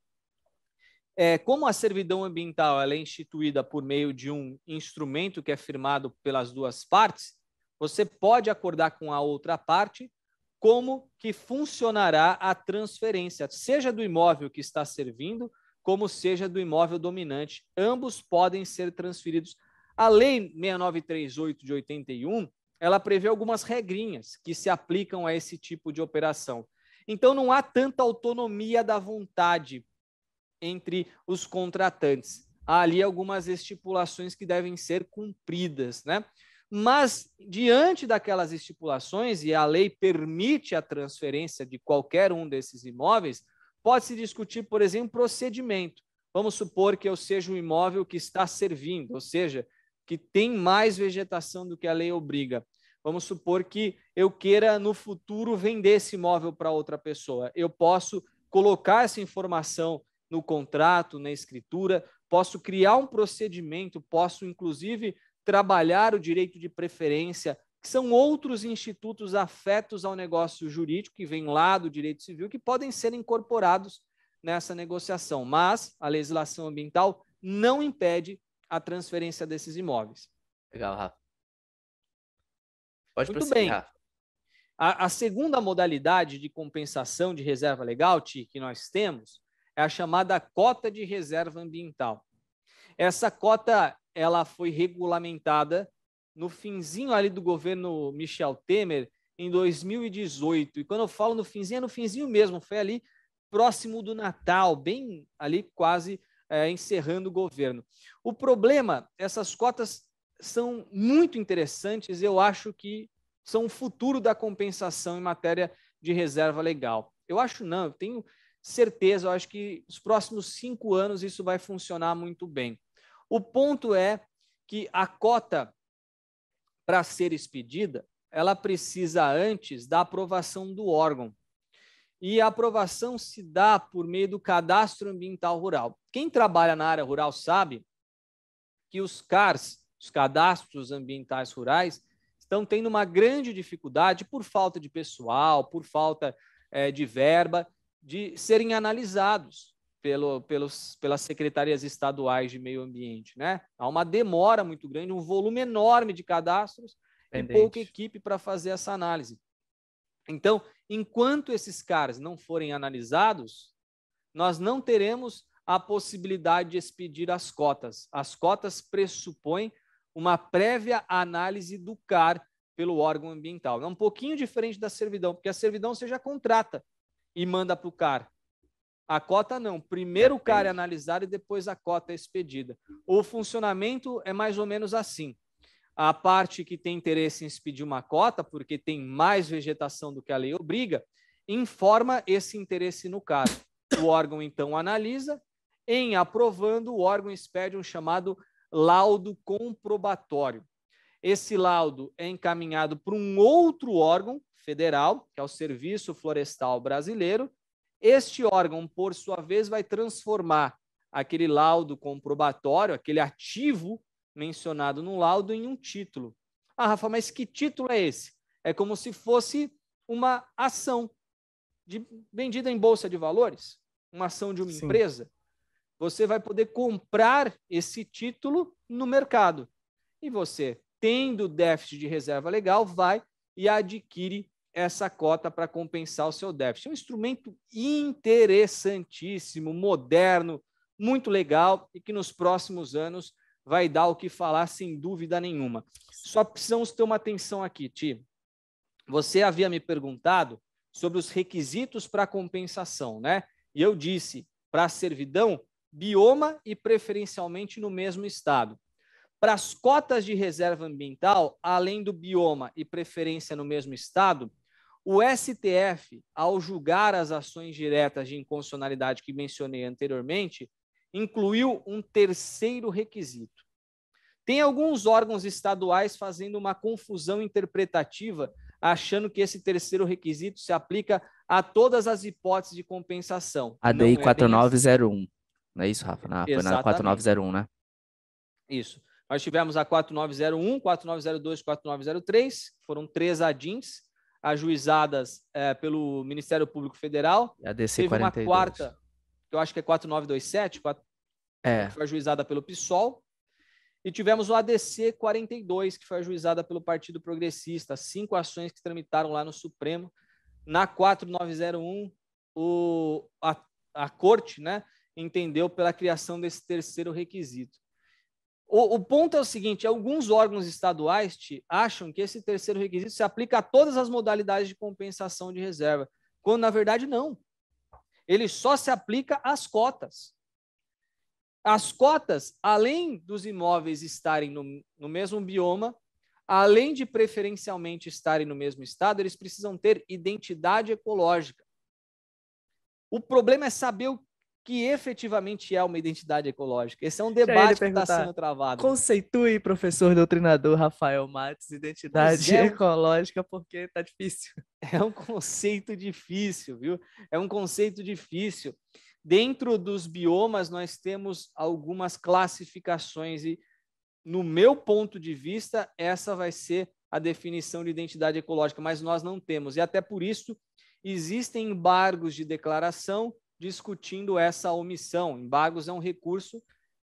Como a servidão ambiental ela é instituída por meio de um instrumento que é firmado pelas duas partes, você pode acordar com a outra parte como que funcionará a transferência, seja do imóvel que está servindo, como seja do imóvel dominante. Ambos podem ser transferidos. A Lei 6938 de 81, ela prevê algumas regrinhas que se aplicam a esse tipo de operação. Então, não há tanta autonomia da vontade entre os contratantes. Há ali algumas estipulações que devem ser cumpridas, né? Mas, diante daquelas estipulações, e a lei permite a transferência de qualquer um desses imóveis, pode-se discutir, por exemplo, procedimento. Vamos supor que eu seja um imóvel que está servindo, ou seja, que tem mais vegetação do que a lei obriga. Vamos supor que eu queira, no futuro, vender esse imóvel para outra pessoa. Eu posso colocar essa informação no contrato, na escritura, posso criar um procedimento, posso, inclusive, trabalhar o direito de preferência, que são outros institutos afetos ao negócio jurídico, que vêm lá do direito civil, que podem ser incorporados nessa negociação. Mas a legislação ambiental não impede a transferência desses imóveis. Legal, Rafa. Pode Muito prosseguir, bem. Rafa. A segunda modalidade de compensação de reserva legal, Ti, que nós temos, é a chamada cota de reserva ambiental. Essa cota, ela foi regulamentada no finzinho ali do governo Michel Temer, em 2018. E quando eu falo no finzinho, é no finzinho mesmo, foi ali próximo do Natal, bem ali quase encerrando o governo. O problema, essas cotas são muito interessantes, eu acho que são o futuro da compensação em matéria de reserva legal. Eu acho não, eu tenho certeza, eu acho que nos próximos 5 anos isso vai funcionar muito bem. O ponto é que a cota, para ser expedida, ela precisa antes da aprovação do órgão. E a aprovação se dá por meio do cadastro ambiental rural. Quem trabalha na área rural sabe que os CARs, os cadastros ambientais rurais, estão tendo uma grande dificuldade por falta de pessoal, por falta de verba, de serem analisados pelas secretarias estaduais de meio ambiente, né? Há uma demora muito grande, um volume enorme de cadastros e pouca equipe para fazer essa análise. Então, enquanto esses CARs não forem analisados, nós não teremos a possibilidade de expedir as cotas. As cotas pressupõem uma prévia análise do CAR pelo órgão ambiental. É um pouquinho diferente da servidão, porque a servidão você já contrata e manda para o CAR. A cota não. Primeiro o CAR é analisado e depois a cota é expedida. O funcionamento é mais ou menos assim. A parte que tem interesse em expedir uma cota, porque tem mais vegetação do que a lei obriga, informa esse interesse no CAR. O órgão, então, analisa. Em aprovando, o órgão expede um chamado laudo comprobatório. Esse laudo é encaminhado para um outro órgão federal, que é o Serviço Florestal Brasileiro. Este órgão, por sua vez, vai transformar aquele laudo comprobatório, aquele ativo mencionado no laudo, em um título. Ah, Rafa, mas que título é esse? É como se fosse uma ação vendida em bolsa de valores, uma ação de uma empresa. Você vai poder comprar esse título no mercado. E você, tendo déficit de reserva legal, vai e adquire essa cota para compensar o seu déficit. É um instrumento interessantíssimo, moderno, muito legal e que nos próximos anos vai dar o que falar sem dúvida nenhuma. Só precisamos ter uma atenção aqui, Ti. Você havia me perguntado sobre os requisitos para compensação, né? E eu disse, para a servidão, bioma e preferencialmente no mesmo estado. Para as cotas de reserva ambiental, além do bioma e preferência no mesmo estado, o STF, ao julgar as ações diretas de inconstitucionalidade que mencionei anteriormente, incluiu um terceiro requisito. Tem alguns órgãos estaduais fazendo uma confusão interpretativa, achando que esse terceiro requisito se aplica a todas as hipóteses de compensação. A DI 4901. Não é isso, Rafa? Não, foi na 4901, né? Isso. Nós tivemos a 4901, 4902, 4903, foram 3 ADINs ajuizadas pelo Ministério Público Federal. E a DC Teve 42. uma quarta, que eu acho que é 4927, que foi ajuizada pelo PSOL. E tivemos o ADC 42, que foi ajuizada pelo Partido Progressista. 5 ações que tramitaram lá no Supremo. Na 4901, a Corte, né, entendeu pela criação desse terceiro requisito. O ponto é o seguinte, alguns órgãos estaduais acham que esse terceiro requisito se aplica a todas as modalidades de compensação de reserva, quando, na verdade, não. Ele só se aplica às cotas. As cotas, além dos imóveis estarem no mesmo bioma, além de preferencialmente estarem no mesmo estado, eles precisam ter identidade ecológica. O problema é saber o que efetivamente é uma identidade ecológica. Esse é um debate que está sendo travado. Conceitue, professor doutrinador Rafael Matos, identidade ecológica, porque está difícil. É um conceito difícil, viu? É um conceito difícil. Dentro dos biomas, nós temos algumas classificações e, no meu ponto de vista, essa vai ser a definição de identidade ecológica, mas nós não temos. E até por isso, existem embargos de declaração discutindo essa omissão. Embargos é um recurso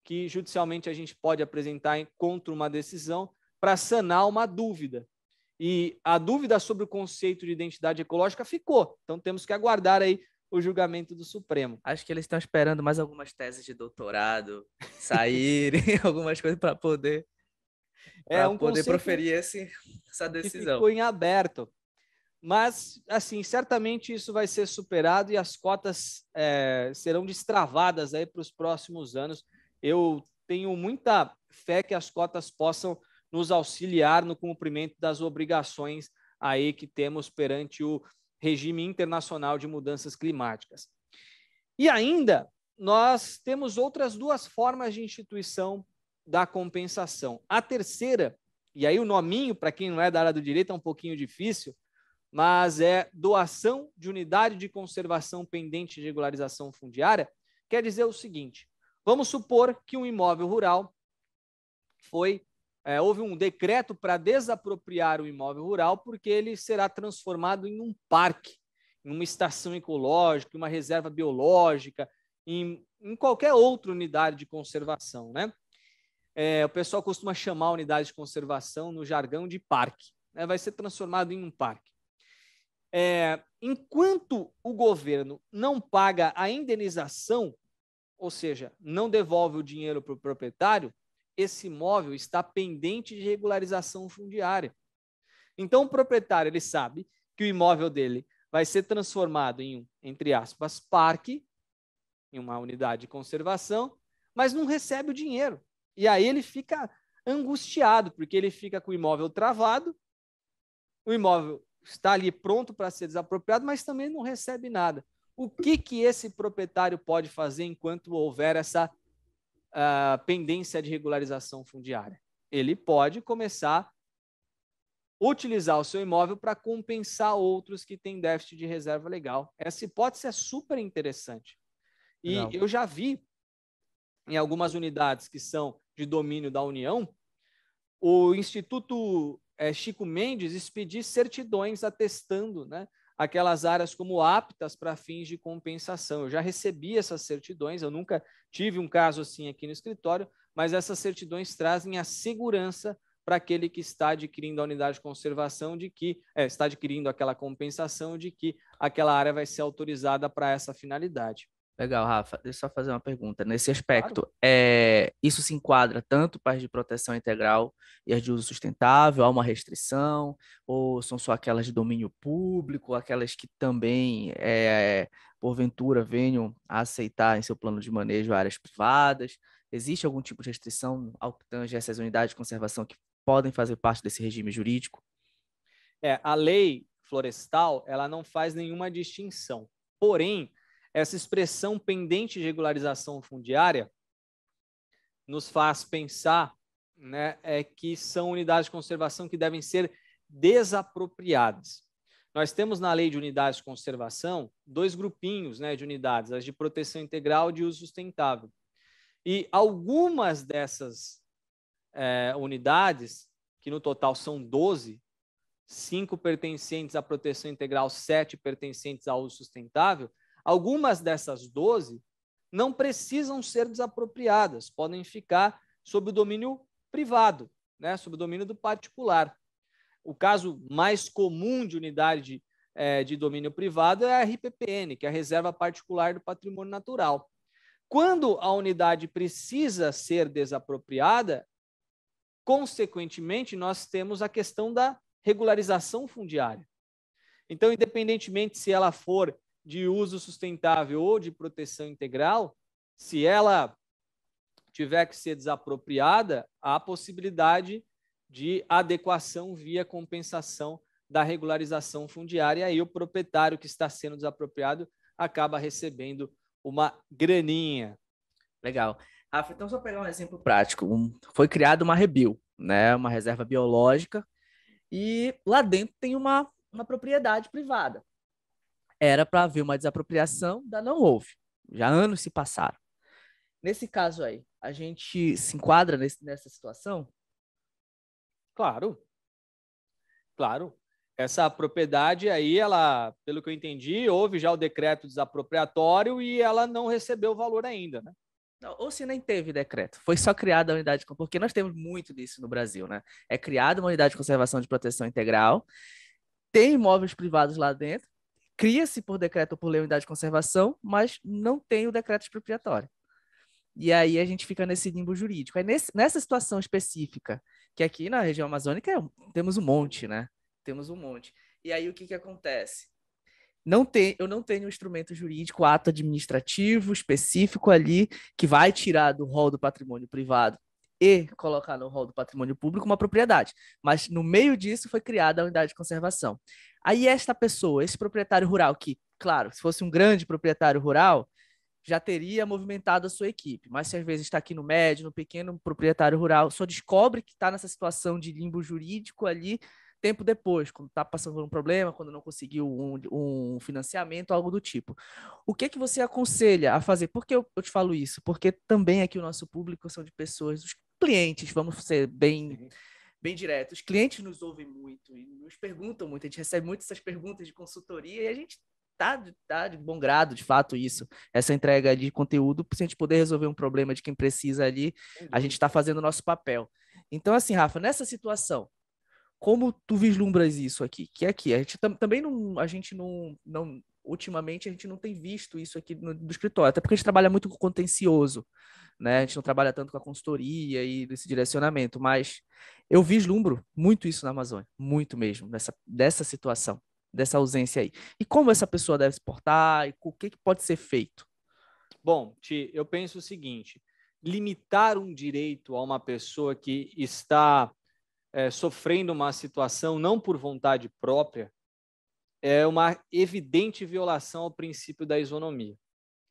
que judicialmente a gente pode apresentar contra uma decisão para sanar uma dúvida. E a dúvida sobre o conceito de identidade ecológica ficou. Então temos que aguardar aí o julgamento do Supremo. Acho que eles estão esperando mais algumas teses de doutorado saírem, algumas coisas para poder, proferir essa decisão. Que ficou em aberto. Mas, assim, certamente isso vai ser superado e as cotas serão destravadas aí para os próximos anos. Eu tenho muita fé que as cotas possam nos auxiliar no cumprimento das obrigações aí que temos perante o regime internacional de mudanças climáticas. E ainda, nós temos outras duas formas de instituição da compensação. A terceira, e aí o nominho, para quem não é da área do direito, é um pouquinho difícil, mas é doação de unidade de conservação pendente de regularização fundiária, quer dizer o seguinte, vamos supor que um imóvel rural houve um decreto para desapropriar o imóvel rural porque ele será transformado em um parque, em uma estação ecológica, em uma reserva biológica, em qualquer outra unidade de conservação, né? O pessoal costuma chamar a unidade de conservação no jargão de parque, né? Vai ser transformado em um parque. Enquanto o governo não paga a indenização, ou seja, não devolve o dinheiro para o proprietário, esse imóvel está pendente de regularização fundiária. Então, o proprietário ele sabe que o imóvel dele vai ser transformado em entre aspas, parque, em uma unidade de conservação, mas não recebe o dinheiro. E aí ele fica angustiado, porque ele fica com o imóvel travado, o imóvel está ali pronto para ser desapropriado, mas também não recebe nada. O que esse proprietário pode fazer enquanto houver essa pendência de regularização fundiária? Ele pode começar a utilizar o seu imóvel para compensar outros que têm déficit de reserva legal. Essa hipótese é super interessante. E eu já vi em algumas unidades que são de domínio da União, o Instituto Chico Mendes expedir certidões atestando, né, aquelas áreas como aptas para fins de compensação. Eu já recebi essas certidões, eu nunca tive um caso assim aqui no escritório, mas essas certidões trazem a segurança para aquele que está adquirindo a unidade de conservação, de que está adquirindo aquela compensação, de que aquela área vai ser autorizada para essa finalidade. Legal, Rafa. Deixa eu só fazer uma pergunta. Nesse aspecto, claro. Isso se enquadra tanto para as de proteção integral e as de uso sustentável? Há uma restrição? Ou são só aquelas de domínio público, aquelas que também, porventura, venham a aceitar em seu plano de manejo áreas privadas? Existe algum tipo de restrição ao que tange essas unidades de conservação que podem fazer parte desse regime jurídico? A lei florestal, ela não faz nenhuma distinção. Porém, essa expressão pendente de regularização fundiária nos faz pensar, né, que são unidades de conservação que devem ser desapropriadas. Nós temos na lei de unidades de conservação dois grupinhos, né, de unidades, as de proteção integral e de uso sustentável. E algumas dessas unidades, que no total são 12, 5 pertencentes à proteção integral, 7 pertencentes ao uso sustentável, algumas dessas 12 não precisam ser desapropriadas, podem ficar sob o domínio privado, né, sob o domínio do particular. O caso mais comum de unidade de domínio privado é a RPPN, que é a Reserva Particular do Patrimônio Natural. Quando a unidade precisa ser desapropriada, consequentemente, nós temos a questão da regularização fundiária. Então, independentemente se ela for de uso sustentável ou de proteção integral, se ela tiver que ser desapropriada, há possibilidade de adequação via compensação da regularização fundiária, e aí o proprietário que está sendo desapropriado acaba recebendo uma graninha. Legal. Rafa, então só pegar um exemplo prático. Foi criada uma Rebio, né? Uma reserva biológica, e lá dentro tem uma propriedade privada. Era para haver uma desapropriação, ainda não houve. Já anos se passaram. Nesse caso aí, a gente se enquadra nessa situação? Claro, claro. Essa propriedade aí, ela, pelo que eu entendi, houve já o decreto desapropriatório e ela não recebeu o valor ainda, né? Não, ou se nem teve decreto, foi só criada a unidade, porque nós temos muito disso no Brasil, né? É criada uma unidade de conservação de proteção integral, tem imóveis privados lá dentro, cria-se por decreto ou por lei unidade de conservação, mas não tem o decreto expropriatório. E aí a gente fica nesse limbo jurídico. Aí nessa situação específica, que aqui na região amazônica temos um monte, né? Temos um monte. E aí o que acontece? Eu não tenho um instrumento jurídico, ato administrativo específico ali que vai tirar do rol do patrimônio privado e colocar no rol do patrimônio público uma propriedade. Mas no meio disso foi criada a unidade de conservação. Aí esta pessoa, esse proprietário rural, que, claro, se fosse um grande proprietário rural, já teria movimentado a sua equipe. Mas se às vezes está aqui no médio, no pequeno proprietário rural, só descobre que está nessa situação de limbo jurídico ali tempo depois, quando está passando por um problema, quando não conseguiu um financiamento, algo do tipo. O que você aconselha a fazer? Por que eu te falo isso? Porque também aqui o nosso público são de pessoas, os clientes, vamos ser bem direto. Os clientes nos ouvem muito e nos perguntam muito. A gente recebe muitas essas perguntas de consultoria e a gente tá de bom grado, de fato, isso. Essa entrega de conteúdo, para a gente poder resolver um problema de quem precisa ali, a gente está fazendo o nosso papel. Então, assim, Rafa, nessa situação, como tu vislumbras isso aqui? Que aqui, a gente também não, ultimamente a gente não tem visto isso aqui no escritório, até porque a gente trabalha muito com contencioso, né? A gente não trabalha tanto com a consultoria e desse direcionamento, mas eu vislumbro muito isso na Amazônia, muito mesmo, dessa situação, dessa ausência aí. E como essa pessoa deve se portar e o que pode ser feito? Bom, Ti, eu penso o seguinte, limitar um direito a uma pessoa que está sofrendo uma situação não por vontade própria, é uma evidente violação ao princípio da isonomia.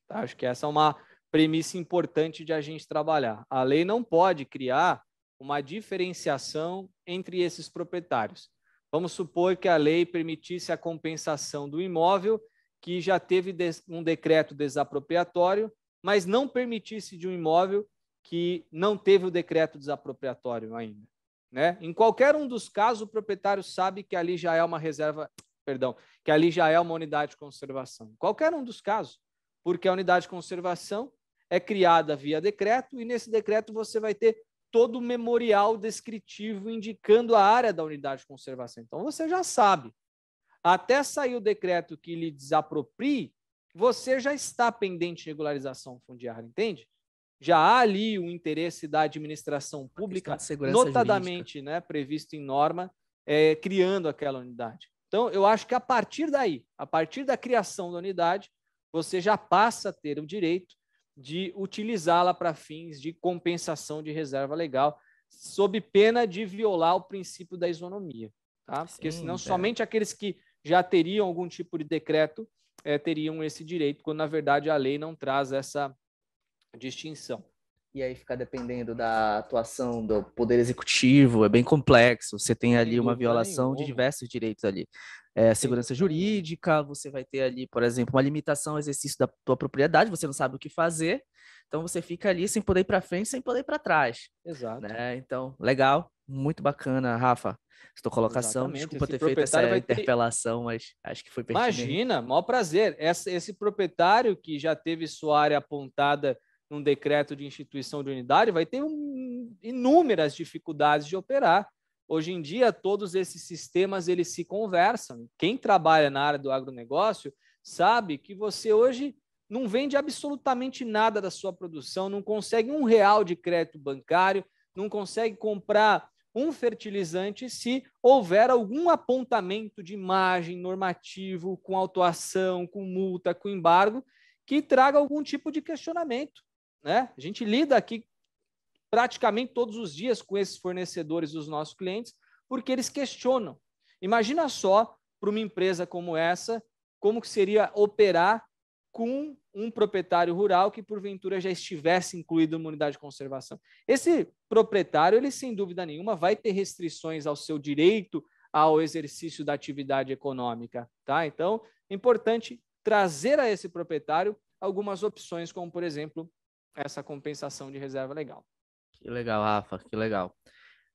Tá? Acho que essa é uma premissa importante de a gente trabalhar. A lei não pode criar uma diferenciação entre esses proprietários. Vamos supor que a lei permitisse a compensação do imóvel que já teve um decreto desapropriatório, mas não permitisse de um imóvel que não teve o decreto desapropriatório ainda. Né? Em qualquer um dos casos, o proprietário sabe que ali já é uma reserva, que ali já é uma unidade de conservação. Qualquer um dos casos, porque a unidade de conservação é criada via decreto e nesse decreto você vai ter todo o memorial descritivo indicando a área da unidade de conservação. Então você já sabe. Até sair o decreto que lhe desaproprie, você já está pendente de regularização fundiária, entende? Já há ali o interesse da administração pública, notadamente, né, previsto em norma, criando aquela unidade. Então, eu acho que a partir daí, a partir da criação da unidade, você já passa a ter o direito de utilizá-la para fins de compensação de reserva legal, sob pena de violar o princípio da isonomia. Tá? Porque senão somente aqueles que já teriam algum tipo de decreto teriam esse direito, quando na verdade a lei não traz essa distinção. E aí ficar dependendo da atuação do Poder Executivo, é bem complexo. Você tem ali uma violação de diversos direitos ali. Segurança jurídica, você vai ter ali, por exemplo, uma limitação ao exercício da tua propriedade, você não sabe o que fazer, então você fica ali sem poder ir para frente, sem poder ir para trás. Exato. Né? Então, legal, muito bacana, Rafa. Sua colocação, exatamente. Desculpa ter feito essa interpelação, mas acho que foi pertinente. Imagina, maior prazer. Esse proprietário que já teve sua área apontada num decreto de instituição de unidade vai ter inúmeras dificuldades de operar. Hoje em dia, todos esses sistemas eles se conversam. Quem trabalha na área do agronegócio sabe que você hoje não vende absolutamente nada da sua produção, não consegue R$ 1 de crédito bancário, não consegue comprar um fertilizante se houver algum apontamento de imagem normativo, com autuação, com multa, com embargo, que traga algum tipo de questionamento, né? A gente lida aqui praticamente todos os dias com esses fornecedores dos nossos clientes, porque eles questionam. Imagina só, para uma empresa como essa, como que seria operar com um proprietário rural que, porventura, já estivesse incluído numa unidade de conservação. Esse proprietário, ele, sem dúvida nenhuma, vai ter restrições ao seu direito ao exercício da atividade econômica, tá? Então, é importante trazer a esse proprietário algumas opções, como, por exemplo, essa compensação de reserva legal. Que legal, Rafa, que legal.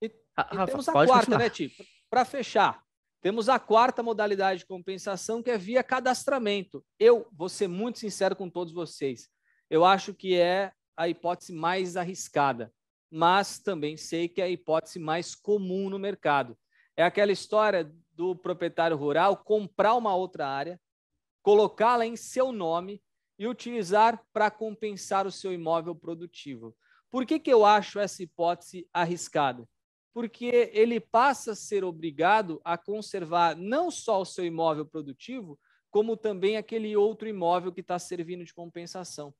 E Rafa, temos a pode quarta, continuar. né, Ti? Para fechar, temos a quarta modalidade de compensação, que é via cadastramento. Eu vou ser muito sincero com todos vocês. Eu acho que é a hipótese mais arriscada, mas também sei que é a hipótese mais comum no mercado. É aquela história do proprietário rural comprar uma outra área, colocá-la em seu nome e utilizar para compensar o seu imóvel produtivo. Por que eu acho essa hipótese arriscada? Porque ele passa a ser obrigado a conservar não só o seu imóvel produtivo, como também aquele outro imóvel que está servindo de compensação.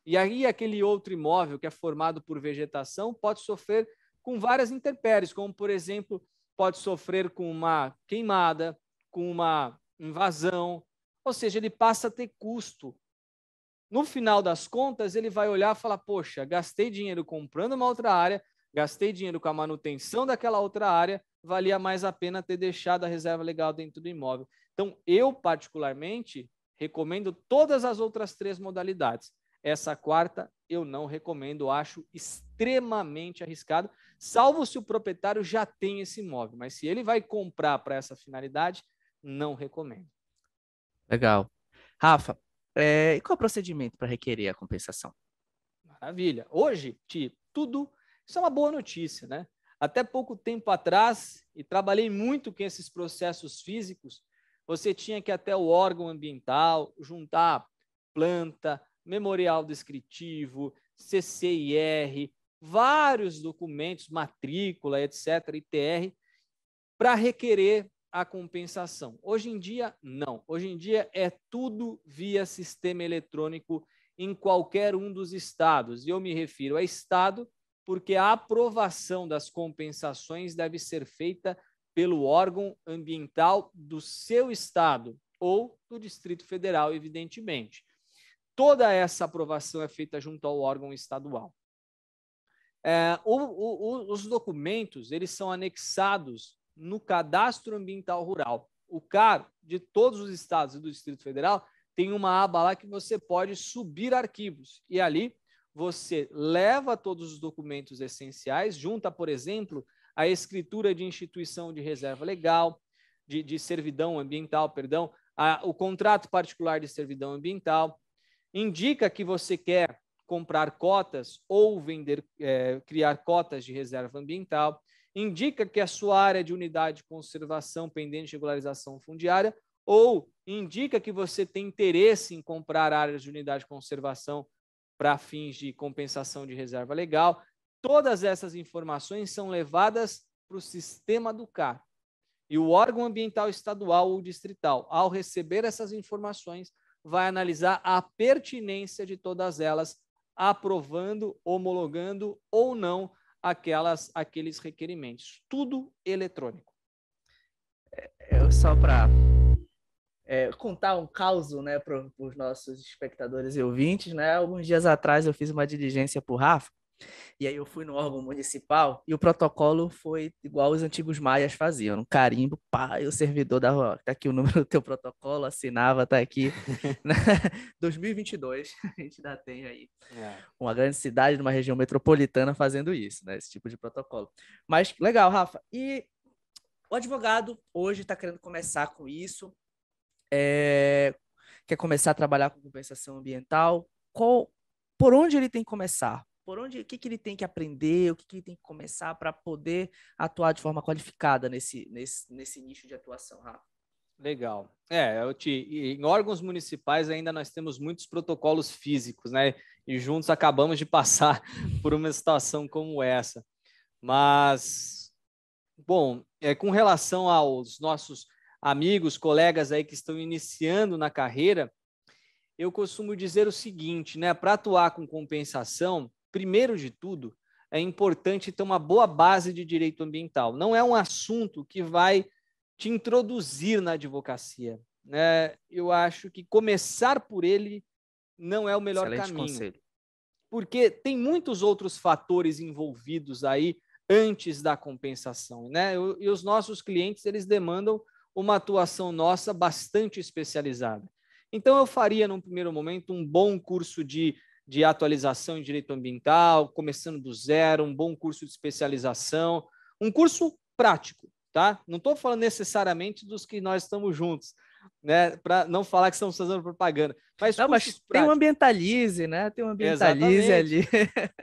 E aí aquele outro imóvel que é formado por vegetação pode sofrer com várias intempéries, como, por exemplo, pode sofrer com uma queimada, com uma invasão, ou seja, ele passa a ter custo. No final das contas, ele vai olhar e falar, poxa, gastei dinheiro comprando uma outra área, gastei dinheiro com a manutenção daquela outra área, valia mais a pena ter deixado a reserva legal dentro do imóvel. Então, eu, particularmente, recomendo todas as outras 3 modalidades. Essa quarta, eu não recomendo, acho extremamente arriscado, salvo se o proprietário já tem esse imóvel. Mas se ele vai comprar para essa finalidade, não recomendo. Legal. Rafa, e qual é o procedimento para requerer a compensação? Maravilha. Hoje, tudo isso é uma boa notícia, né? Até pouco tempo atrás, e trabalhei muito com esses processos físicos, você tinha que ir até o órgão ambiental, juntar planta, memorial descritivo, CCIR, vários documentos, matrícula, etc., ITR, para requerer a compensação. Hoje em dia, não. Hoje em dia é tudo via sistema eletrônico em qualquer um dos estados. E eu me refiro a estado porque a aprovação das compensações deve ser feita pelo órgão ambiental do seu estado ou do Distrito Federal, evidentemente. Toda essa aprovação é feita junto ao órgão estadual. Os documentos, eles são anexados no Cadastro Ambiental Rural. O CAR de todos os estados e do Distrito Federal tem uma aba lá que você pode subir arquivos. E ali você leva todos os documentos essenciais, junta, por exemplo, a escritura de instituição de reserva legal, de servidão ambiental, perdão, o contrato particular de servidão ambiental, indica que você quer comprar cotas ou vender, criar cotas de reserva ambiental, indica que a sua área de unidade de conservação pendente de regularização fundiária ou indica que você tem interesse em comprar áreas de unidade de conservação para fins de compensação de reserva legal. Todas essas informações são levadas para o sistema do CAR. E o órgão ambiental estadual ou distrital, ao receber essas informações, vai analisar a pertinência de todas elas, aprovando, homologando ou não aqueles requerimentos. Tudo eletrônico. Só para contar um caos, né, para os nossos espectadores e ouvintes, né? Alguns dias atrás eu fiz uma diligência para o Rafa, e aí eu fui no órgão municipal e o protocolo foi igual os antigos maias faziam, um carimbo, pá, e o servidor dava, tá aqui o número do teu protocolo, assinava, tá aqui. 2022, a gente ainda tem aí uma grande cidade numa região metropolitana fazendo isso, né, esse tipo de protocolo. Mas legal, Rafa. E o advogado hoje está querendo começar com isso, quer começar a trabalhar com compensação ambiental. Por onde ele tem que começar? O que ele tem que aprender? O que ele tem que começar para poder atuar de forma qualificada nesse nicho de atuação, Rafa? Legal. Em órgãos municipais ainda nós temos muitos protocolos físicos, né? E juntos acabamos de passar por uma situação como essa. Mas, bom, com relação aos nossos amigos, colegas aí que estão iniciando na carreira, eu costumo dizer o seguinte, né? Para atuar com compensação, primeiro de tudo, é importante ter uma boa base de direito ambiental. Não é um assunto que vai te introduzir na advocacia, né? Eu acho que começar por ele não é o melhor Excelente caminho, conselho. porque tem muitos outros fatores envolvidos aí antes da compensação, né? E os nossos clientes, eles demandam uma atuação nossa bastante especializada. Então, eu faria, num primeiro momento, um bom curso de atualização em direito ambiental, começando do zero, um bom curso de especialização, um curso prático, tá? Não estou falando necessariamente dos que nós estamos juntos, né? Para não falar que estamos fazendo propaganda, mas Não, mas tem um Ambientalize, né? Tem um Ambientalize ali.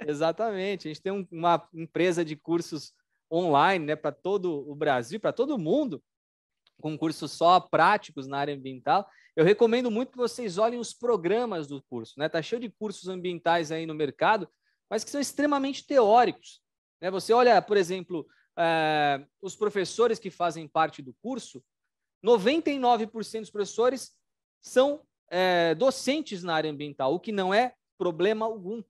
Exatamente. A gente tem uma empresa de cursos online, né, para todo o Brasil, para todo mundo, com cursos só práticos na área ambiental. Eu recomendo muito que vocês olhem os programas do curso, né? Tá cheio de cursos ambientais aí no mercado, mas que são extremamente teóricos, né? Você olha, por exemplo, os professores que fazem parte do curso, 99% dos professores são docentes na área ambiental, o que não é problema algum.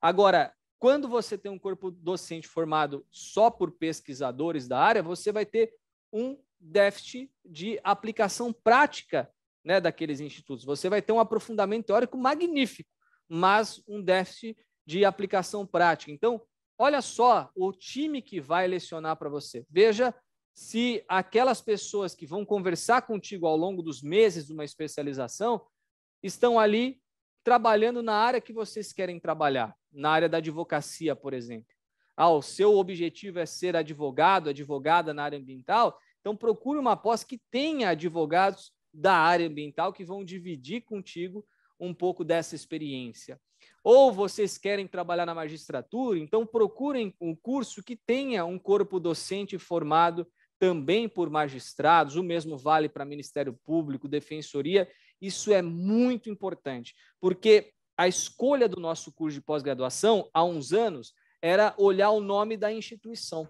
Agora, quando você tem um corpo docente formado só por pesquisadores da área, você vai ter um déficit de aplicação prática, né, daqueles institutos. Você vai ter um aprofundamento teórico magnífico, mas um déficit de aplicação prática. Então, olha só o time que vai lecionar para você. Veja se aquelas pessoas que vão conversar contigo ao longo dos meses de uma especialização estão ali trabalhando na área que vocês querem trabalhar, na área da advocacia, por exemplo. O seu objetivo é ser advogado, advogada na área ambiental, então procure uma pós que tenha advogados da área ambiental que vão dividir contigo um pouco dessa experiência. Ou vocês querem trabalhar na magistratura, então procurem um curso que tenha um corpo docente formado também por magistrados, o mesmo vale para Ministério Público, Defensoria. Isso é muito importante, porque a escolha do nosso curso de pós-graduação, há uns anos, era olhar o nome da instituição.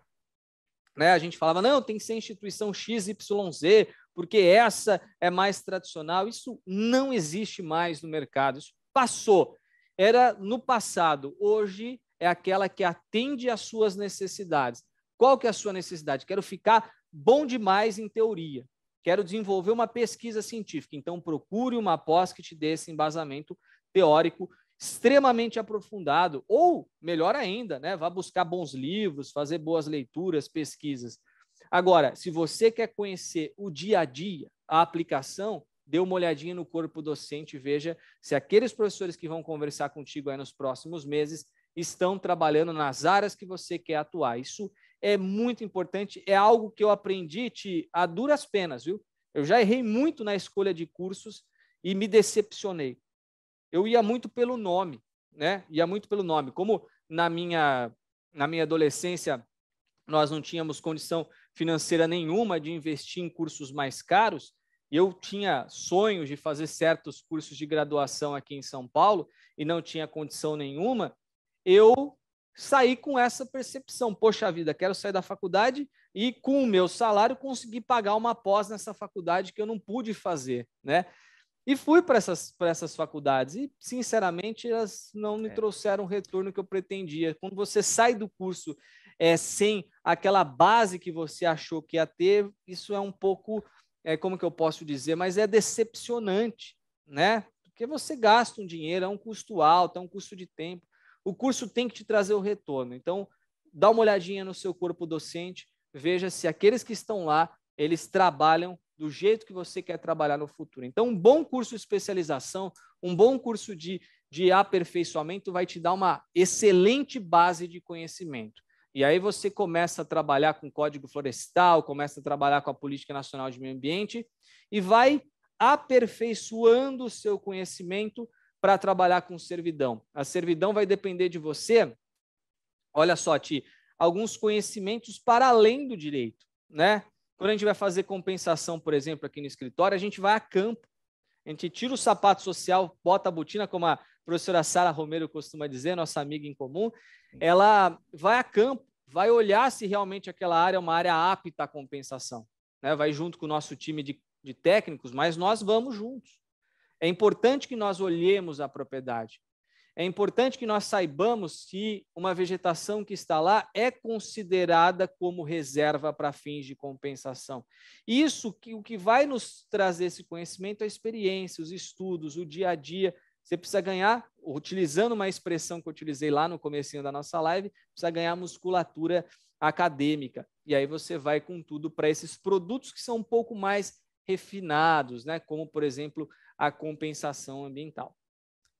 Né? A gente falava, não, tem que ser instituição XYZ, porque essa é mais tradicional. Isso não existe mais no mercado, isso passou. Era no passado, hoje é aquela que atende às suas necessidades. Qual que é a sua necessidade? Quero ficar bom demais em teoria. Quero desenvolver uma pesquisa científica. Então, procure uma pós que te dê esse embasamento teórico extremamente aprofundado. Ou, melhor ainda, né, vá buscar bons livros, fazer boas leituras, pesquisas. Agora, se você quer conhecer o dia a dia, a aplicação, dê uma olhadinha no corpo docente e veja se aqueles professores que vão conversar contigo aí nos próximos meses estão trabalhando nas áreas que você quer atuar. Isso é muito importante, é algo que eu aprendi a duras penas, viu? Eu já errei muito na escolha de cursos e me decepcionei. Eu ia muito pelo nome, né? Ia muito pelo nome. Como na minha adolescência nós não tínhamos condição financeira nenhuma de investir em cursos mais caros, eu tinha sonhos de fazer certos cursos de graduação aqui em São Paulo e não tinha condição nenhuma, eu saí com essa percepção. Poxa vida, quero sair da faculdade e com o meu salário conseguir pagar uma pós nessa faculdade que eu não pude fazer, né? E fui para essas faculdades e, sinceramente, elas não me trouxeram o retorno que eu pretendia. Quando você sai do curso sem aquela base que você achou que ia ter, isso é um pouco, como que eu posso dizer, mas é decepcionante, né? Porque você gasta um dinheiro, é um custo alto, é um custo de tempo. O curso tem que te trazer o retorno. Então, dá uma olhadinha no seu corpo docente, veja se aqueles que estão lá, eles trabalham do jeito que você quer trabalhar no futuro. Então, um bom curso de especialização, um bom curso de aperfeiçoamento vai te dar uma excelente base de conhecimento. E aí você começa a trabalhar com Código Florestal, começa a trabalhar com a Política Nacional de Meio Ambiente e vai aperfeiçoando o seu conhecimento para trabalhar com servidão. A servidão vai depender de você, olha só, Ti, alguns conhecimentos para além do direito, né? Quando a gente vai fazer compensação, por exemplo, aqui no escritório, a gente vai a campo. A gente tira o sapato social, bota a botina, como a professora Sara Romero costuma dizer, nossa amiga em comum. Ela vai a campo, vai olhar se realmente aquela área é uma área apta à compensação, né? Vai junto com o nosso time de técnicos, mas nós vamos juntos. É importante que nós olhemos a propriedade. É importante que nós saibamos se uma vegetação que está lá é considerada como reserva para fins de compensação. Isso, o que vai nos trazer esse conhecimento é a experiência, os estudos, o dia a dia. Você precisa ganhar, utilizando uma expressão que eu utilizei lá no comecinho da nossa live, precisa ganhar musculatura acadêmica. E aí você vai com tudo para esses produtos que são um pouco mais refinados, né? Como, por exemplo, a compensação ambiental.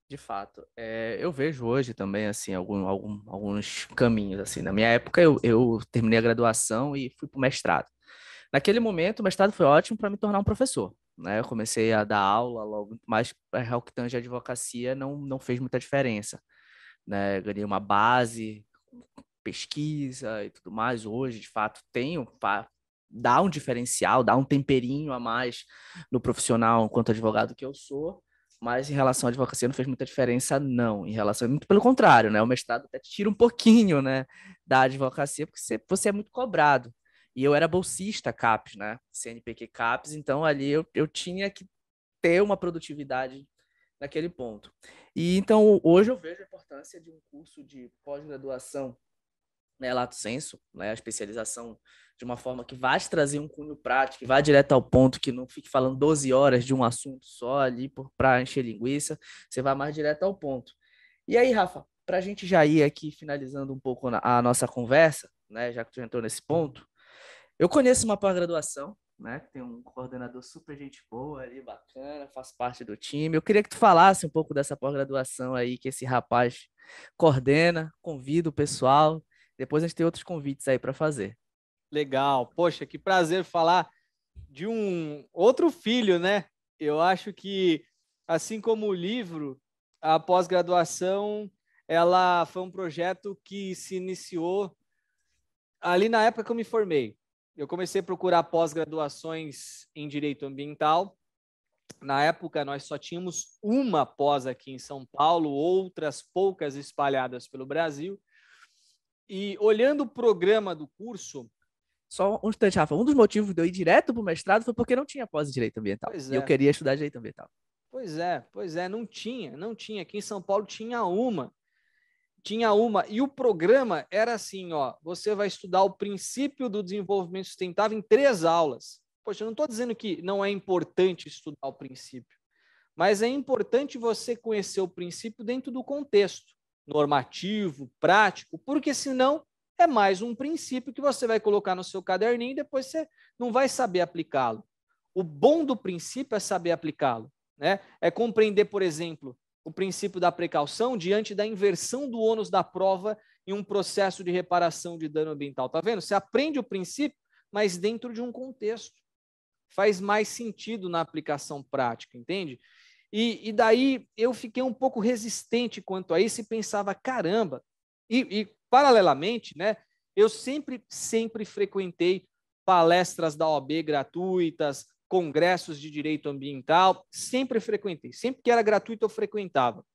De fato, eu vejo hoje também assim alguns caminhos assim. Na minha época eu terminei a graduação e fui para o mestrado. Naquele momento, o mestrado foi ótimo para me tornar um professor, né? Eu comecei a dar aula logo, mas ao que tange a advocacia não fez muita diferença, né? Ganhei uma base, pesquisa e tudo mais. Hoje, de fato, dá um diferencial, dá um temperinho a mais no profissional enquanto advogado que eu sou. Mas em relação à advocacia não fez muita diferença, não. Em relação, muito pelo contrário, né? O mestrado até te tira um pouquinho, né, da advocacia, porque você é muito cobrado. E eu era bolsista CAPES, né? CNPq CAPES, então ali eu tinha que ter uma produtividade naquele ponto. E então hoje eu vejo a importância de um curso de pós-graduação, né, lato sensu, né, a especialização de uma forma que vai te trazer um cunho prático, que vá direto ao ponto, que não fique falando 12 horas de um assunto só ali para encher linguiça, você vai mais direto ao ponto. E aí, Rafa, para a gente já ir aqui finalizando um pouco a nossa conversa, né, já que tu entrou nesse ponto, eu conheço uma pós-graduação, né, que tem um coordenador super gente boa ali, bacana, faz parte do time. Eu queria que tu falasse um pouco dessa pós-graduação aí que esse rapaz coordena, convida o pessoal. Depois a gente tem outros convites aí para fazer. Legal. Poxa, que prazer falar de um outro filho, né? Eu acho que, assim como o livro, a pós-graduação, ela foi um projeto que se iniciou ali na época que eu me formei. Eu comecei a procurar pós-graduações em direito ambiental. Na época, nós só tínhamos uma pós aqui em São Paulo, outras poucas espalhadas pelo Brasil. E olhando o programa do curso... Só um instante, Rafa. Um dos motivos de eu ir direto para o mestrado foi porque não tinha pós em direito ambiental. Pois E eu é. queria estudar direito ambiental. Pois é, não tinha. Aqui em São Paulo tinha uma. E o programa era assim, ó, você vai estudar o princípio do desenvolvimento sustentável em 3 aulas. Poxa, eu não estou dizendo que não é importante estudar o princípio, mas é importante você conhecer o princípio dentro do contexto normativo, prático, porque senão é mais um princípio que você vai colocar no seu caderninho e depois você não vai saber aplicá-lo. O bom do princípio é saber aplicá-lo, né? É compreender, por exemplo, o princípio da precaução diante da inversão do ônus da prova em um processo de reparação de dano ambiental. Tá vendo? Você aprende o princípio, mas dentro de um contexto. Faz mais sentido na aplicação prática, entende? E daí eu fiquei um pouco resistente quanto a isso e pensava, caramba, e paralelamente, né, eu sempre frequentei palestras da OAB gratuitas, congressos de direito ambiental, sempre frequentei, sempre que era gratuito eu frequentava.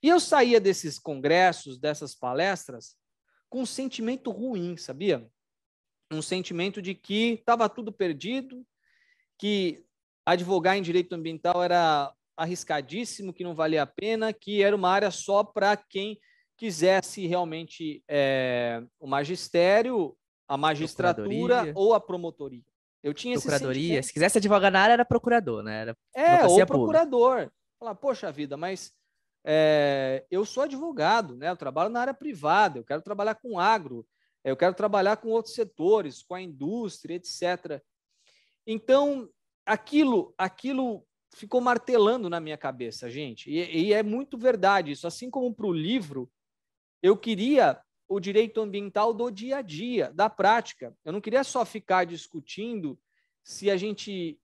E eu saía desses congressos, dessas palestras, com um sentimento ruim, sabia? Um sentimento de que estava tudo perdido, que advogar em direito ambiental era arriscadíssimo, que não valia a pena, que era uma área só para quem quisesse realmente o magistério, a magistratura ou a promotoria. Eu tinha esse sentimento. Se quisesse advogar na área, era procurador, né? Era advocacia ou procurador. Pública. Falar, poxa vida, mas eu sou advogado, né? Eu trabalho na área privada, eu quero trabalhar com agro, eu quero trabalhar com outros setores, com a indústria, etc. Então, aquilo ficou martelando na minha cabeça, gente. E é muito verdade isso. Assim como para o livro, eu queria o direito ambiental do dia a dia, da prática. Eu não queria só ficar discutindo se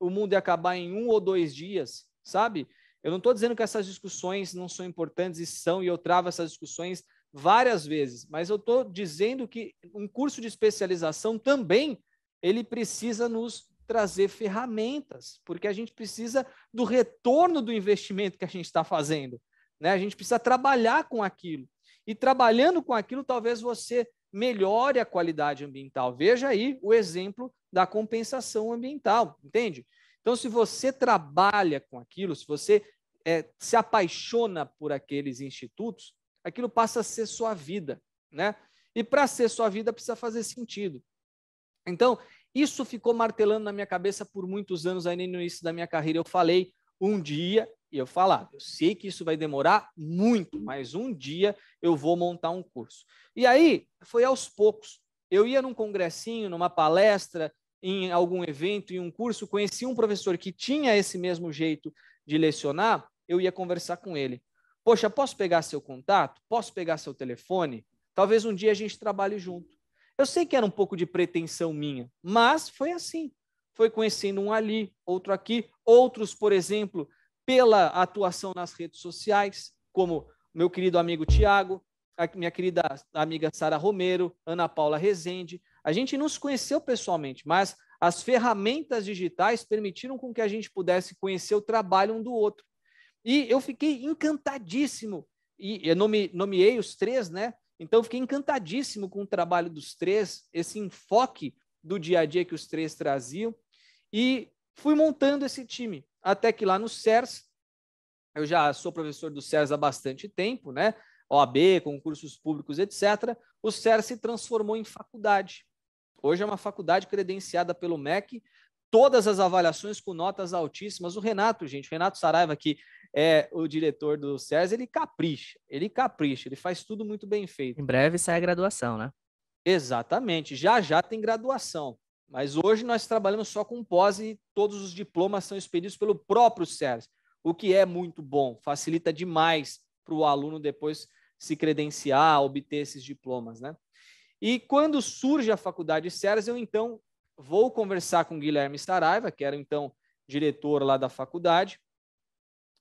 o mundo ia acabar em 1 ou 2 dias, sabe? Eu não estou dizendo que essas discussões não são importantes e eu travo essas discussões várias vezes, mas eu estou dizendo que um curso de especialização também ele precisa nos trazer ferramentas, porque a gente precisa do retorno do investimento que a gente está fazendo, né? A gente precisa trabalhar com aquilo. E trabalhando com aquilo, talvez você melhore a qualidade ambiental. Veja aí o exemplo da compensação ambiental, entende? Então, se você trabalha com aquilo, se você se apaixona por aqueles institutos, aquilo passa a ser sua vida, né? E para ser sua vida precisa fazer sentido. Então, isso ficou martelando na minha cabeça por muitos anos, aí no início da minha carreira. Eu falei um dia, e eu falava, eu sei que isso vai demorar muito, mas um dia eu vou montar um curso. E aí, foi aos poucos. Eu ia num congressinho, numa palestra, em algum evento, em um curso, conheci um professor que tinha esse mesmo jeito de lecionar, eu ia conversar com ele. Poxa, posso pegar seu contato? Posso pegar seu telefone? Talvez um dia a gente trabalhe junto. Eu sei que era um pouco de pretensão minha, mas foi assim. Foi conhecendo um ali, outro aqui, outros, por exemplo, pela atuação nas redes sociais, como meu querido amigo Tiago, a minha querida amiga Sara Romero, Ana Paula Rezende. A gente não se conheceu pessoalmente, mas as ferramentas digitais permitiram com que a gente pudesse conhecer o trabalho um do outro. E eu fiquei encantadíssimo, e eu nomeei os três, né? Então, eu fiquei encantadíssimo com o trabalho dos três, esse enfoque do dia a dia que os três traziam, e fui montando esse time, até que lá no CERS, eu já sou professor do CERS há bastante tempo, né? OAB, concursos públicos, etc. O CERS se transformou em faculdade. Hoje é uma faculdade credenciada pelo MEC, todas as avaliações com notas altíssimas. O Renato, gente, o Renato Saraiva, que é o diretor do CERS, ele capricha, ele faz tudo muito bem feito. Em breve sai a graduação, né? Exatamente, já já tem graduação, mas hoje nós trabalhamos só com pós e todos os diplomas são expedidos pelo próprio CERS, o que é muito bom, facilita demais para o aluno depois se credenciar, obter esses diplomas, né? E quando surge a faculdade CERS, eu então vou conversar com Guilherme Saraiva, que era então diretor lá da faculdade,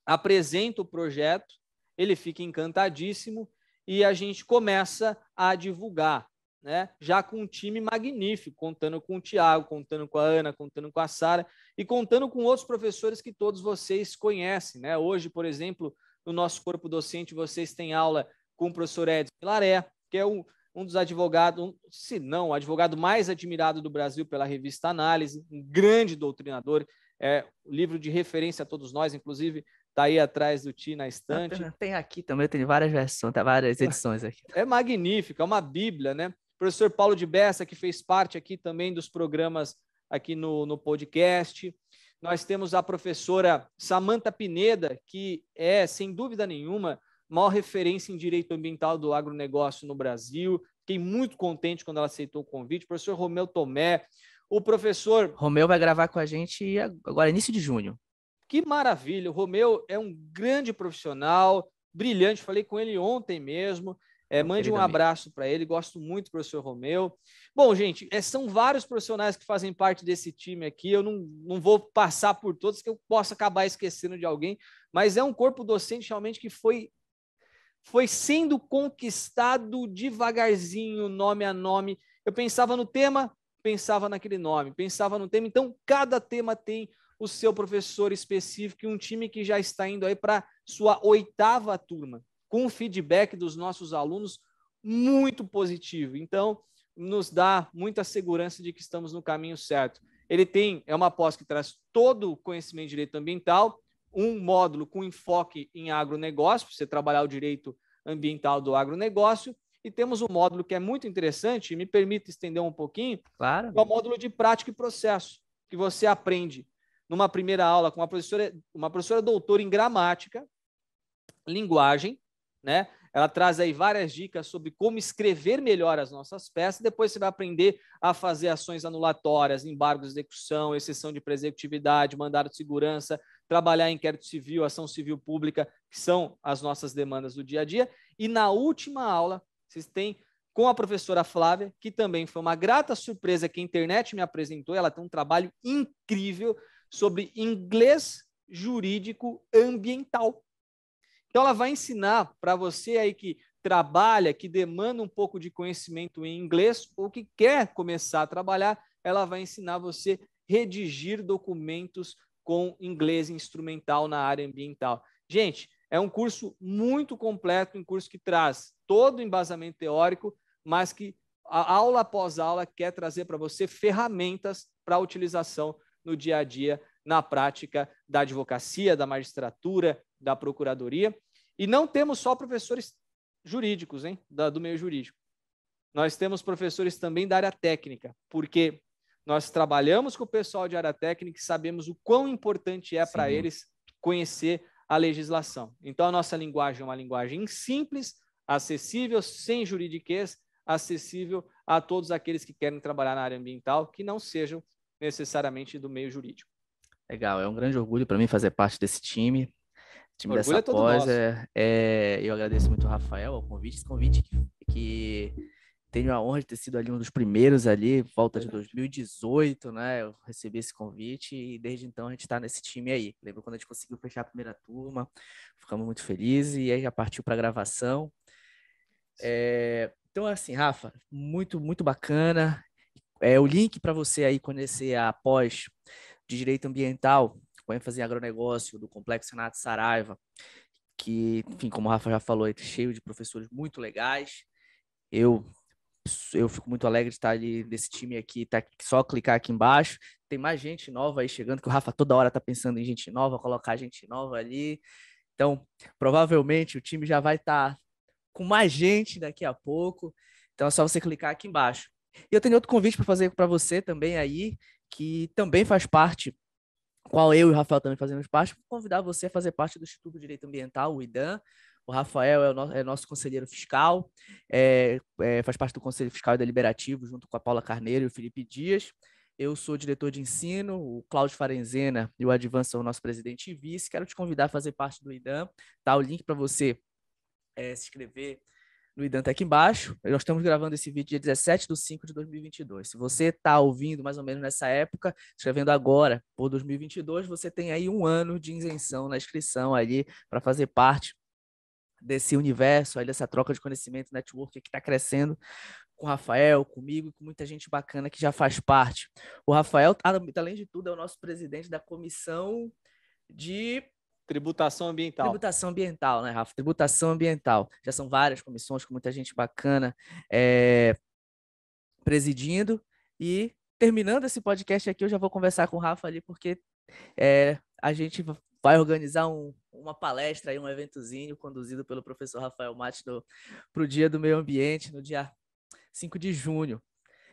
apresento o projeto, ele fica encantadíssimo e a gente começa a divulgar, né? Já com um time magnífico, contando com o Tiago, contando com a Ana, contando com a Sara e contando com outros professores que todos vocês conhecem, né? Hoje, por exemplo, no nosso corpo docente, vocês têm aula com o professor Edson Pilaré, que é um dos advogados, se não o advogado mais admirado do Brasil pela revista Análise, um grande doutrinador, o livro de referência a todos nós, inclusive está aí atrás do Ti na estante. Tem aqui também, tem várias versões, tem várias edições aqui. É magnífico, é uma bíblia, né? O professor Paulo de Bessa, que fez parte aqui também dos programas aqui no podcast. Nós temos a professora Samantha Pineda, que é, sem dúvida nenhuma, maior referência em direito ambiental do agronegócio no Brasil. Fiquei muito contente quando ela aceitou o convite. O professor Romeu Tomé, o professor... Romeu vai gravar com a gente agora, início de junho. Que maravilha, o Romeu é um grande profissional, brilhante, falei com ele ontem mesmo, mande um abraço para ele, gosto muito do professor Romeu. Bom, gente, são vários profissionais que fazem parte desse time aqui, eu não vou passar por todos, que eu possa acabar esquecendo de alguém, mas é um corpo docente realmente que foi sendo conquistado devagarzinho, nome a nome. Eu pensava no tema, pensava naquele nome, pensava no tema, então cada tema tem o seu professor específico e um time que já está indo aí para sua 8ª turma, com um feedback dos nossos alunos muito positivo. Então, nos dá muita segurança de que estamos no caminho certo. Ele é uma pós que traz todo o conhecimento de direito ambiental, um módulo com enfoque em agronegócio, para você trabalhar o direito ambiental do agronegócio, e temos um módulo que é muito interessante, me permite estender um pouquinho, claro. É o módulo de prática e processo, que você aprende numa primeira aula com uma professora doutora em gramática, linguagem, né? Ela traz aí várias dicas sobre como escrever melhor as nossas peças, depois você vai aprender a fazer ações anulatórias, embargos de execução, exceção de presecutividade, mandado de segurança, trabalhar em inquérito civil, ação civil pública, que são as nossas demandas do dia a dia. E na última aula, vocês têm com a professora Flávia, que também foi uma grata surpresa que a internet me apresentou, ela tem um trabalho incrível sobre inglês jurídico ambiental. Então, ela vai ensinar para você aí que trabalha, que demanda um pouco de conhecimento em inglês ou que quer começar a trabalhar, ela vai ensinar você a redigir documentos com inglês instrumental na área ambiental. Gente, é um curso muito completo, um curso que traz todo o embasamento teórico, mas que a aula após aula quer trazer para você ferramentas para utilização no dia a dia, na prática da advocacia, da magistratura, da procuradoria. E não temos só professores jurídicos, hein, do meio jurídico. Nós temos professores também da área técnica, porque nós trabalhamos com o pessoal de área técnica e sabemos o quão importante é para eles conhecer a legislação. Então, a nossa linguagem é uma linguagem simples, acessível, sem juridiquês, acessível a todos aqueles que querem trabalhar na área ambiental, que não sejam necessariamente do meio jurídico. Legal, é um grande orgulho para mim fazer parte desse time Orgulho dessa é todo pós. nosso. Eu agradeço muito ao Rafael, ao convite, esse convite que tenho a honra de ter sido ali um dos primeiros ali, volta de 2018, né? Eu recebi esse convite e desde então a gente está nesse time aí. Lembro quando a gente conseguiu fechar a primeira turma, ficamos muito felizes e aí já partiu para a gravação. Então, assim, Rafa, muito bacana. O link para você aí conhecer a pós de Direito Ambiental, com ênfase em agronegócio, do Complexo Renato Saraiva, que, enfim, como o Rafa já falou, é cheio de professores muito legais. Eu fico muito alegre de estar ali desse time aqui, tá só clicar aqui embaixo. Tem mais gente nova aí chegando, que o Rafa toda hora tá pensando em gente nova, colocar gente nova ali. Então, provavelmente o time já vai estar com mais gente daqui a pouco. Então é só você clicar aqui embaixo. E eu tenho outro convite para fazer para você também aí, que também faz parte, qual eu e o Rafael também fazemos parte, convidar você a fazer parte do Instituto de Direito Ambiental, o IDAM. O Rafael é nosso conselheiro fiscal, faz parte do Conselho Fiscal e Deliberativo, junto com a Paula Carneiro e o Felipe Dias. Eu sou diretor de ensino, o Cláudio Farenzena e o Advan são o nosso presidente e vice. Quero te convidar a fazer parte do IDAM. Tá o link para você se inscrever no IDAM tá aqui embaixo. Nós estamos gravando esse vídeo dia 17/5/2022. Se você está ouvindo mais ou menos nessa época, escrevendo agora por 2022, você tem aí 1 ano de isenção na inscrição ali para fazer parte desse universo, aí dessa troca de conhecimento, network que está crescendo com o Rafael, comigo e com muita gente bacana que já faz parte. O Rafael, além de tudo, é o nosso presidente da comissão de Tributação ambiental. Tributação ambiental, né, Rafa? Tributação ambiental. Já são várias comissões com muita gente bacana presidindo. E terminando esse podcast aqui, eu já vou conversar com o Rafa ali, porque a gente vai organizar uma palestra aí, um eventozinho conduzido pelo professor Rafael Matos para o Dia do Meio Ambiente, no dia 5 de junho.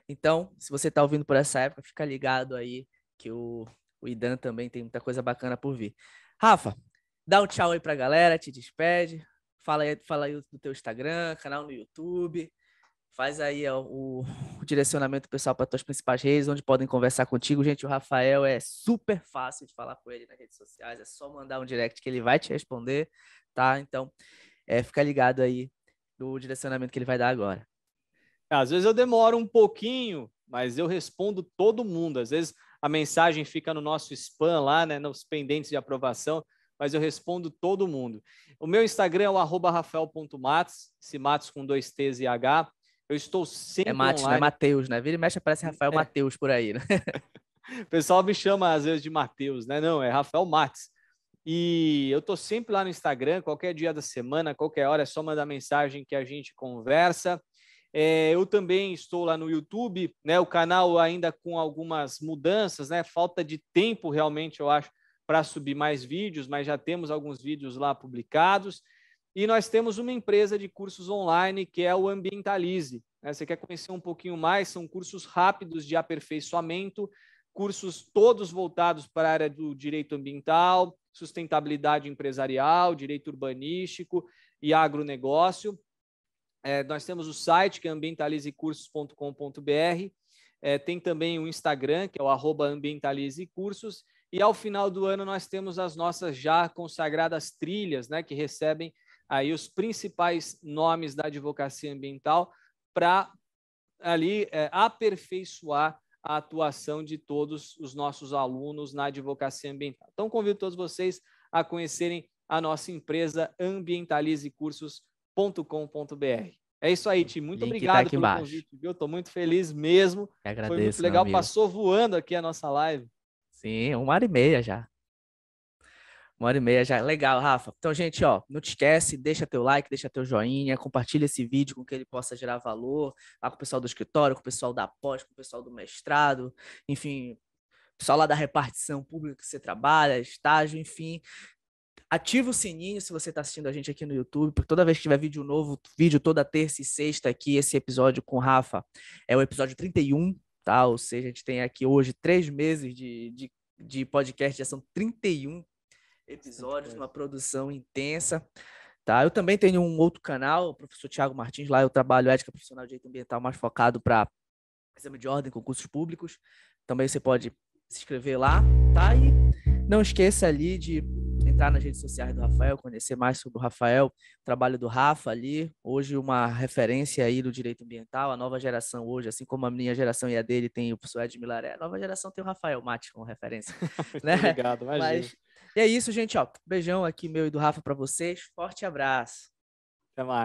Então, se você está ouvindo por essa época, fica ligado aí que o IDAM também tem muita coisa bacana por vir. Rafa, dá um tchau aí pra galera, te despede, fala aí do teu Instagram, canal no YouTube, faz aí o direcionamento pessoal para tuas principais redes, onde podem conversar contigo. Gente, o Rafael é super fácil de falar com ele nas redes sociais, é só mandar um direct que ele vai te responder, tá? Então, fica ligado aí do direcionamento que ele vai dar agora. Às vezes eu demoro um pouquinho, mas eu respondo todo mundo. Às vezes a mensagem fica no nosso spam lá, né, nos pendentes de aprovação, mas eu respondo todo mundo. O meu Instagram é o @rafael.matos, esse Matos com 2 T's e H. Eu estou sempre Matos, online. Não é Mateus, né? Vira e mexe, aparece Rafael Mateus por aí, né? O pessoal me chama às vezes de Mateus, né? Não, é Rafael Matos. E eu estou sempre lá no Instagram, qualquer dia da semana, qualquer hora, é só mandar mensagem que a gente conversa. Eu também estou lá no YouTube, né? O canal ainda com algumas mudanças, né? Falta de tempo realmente, eu acho, para subir mais vídeos, mas já temos alguns vídeos lá publicados. E nós temos uma empresa de cursos online que é o Ambientalize, né? Você quer conhecer um pouquinho mais? São cursos rápidos de aperfeiçoamento, cursos todos voltados para a área do direito ambiental, sustentabilidade empresarial, direito urbanístico e agronegócio. Nós temos o site, que é ambientalizecursos.com.br. Tem também o Instagram, que é o @ambientalizecursos. E ao final do ano nós temos as nossas já consagradas trilhas, né, que recebem aí os principais nomes da advocacia ambiental para ali aperfeiçoar a atuação de todos os nossos alunos na advocacia ambiental. Então, convido todos vocês a conhecerem a nossa empresa ambientalizecursos.com.br. É isso aí, Tim. Muito Link tá obrigado aqui pelo embaixo. convite, viu? Estou muito feliz mesmo. Eu agradeço, Foi muito meu legal. amigo. Passou voando aqui a nossa live. Sim, 1h30 já. 1h30 já. Legal, Rafa. Então, gente, ó, não te esquece, deixa teu like, deixa teu joinha, compartilha esse vídeo com que ele possa gerar valor, lá com o pessoal do escritório, com o pessoal da pós, com o pessoal do mestrado, enfim, pessoal lá da repartição pública que você trabalha, estágio, enfim. Ativa o sininho se você está assistindo a gente aqui no YouTube, porque toda vez que tiver vídeo novo, vídeo toda terça e sexta aqui, esse episódio com o Rafa é o episódio 31, tá? Ou seja, a gente tem aqui hoje 3 meses de podcast, já são 31 episódios, uma produção intensa, tá? Eu também tenho um outro canal, o professor Thiago Martins, lá eu trabalho ética profissional de direito ambiental mais focado para exame de ordem, concursos públicos. Também você pode se inscrever lá, tá? E não esqueça ali de entrar nas redes sociais do Rafael, conhecer mais sobre o Rafael, o trabalho do Rafa ali, hoje uma referência aí do direito ambiental, a nova geração hoje, assim como a minha geração e a dele tem o professor Ed Milaré, a nova geração tem o Rafael Mate como referência, né? Obrigado, imagina. Mas e é isso, gente, ó, beijão aqui meu e do Rafa para vocês, forte abraço. Até mais.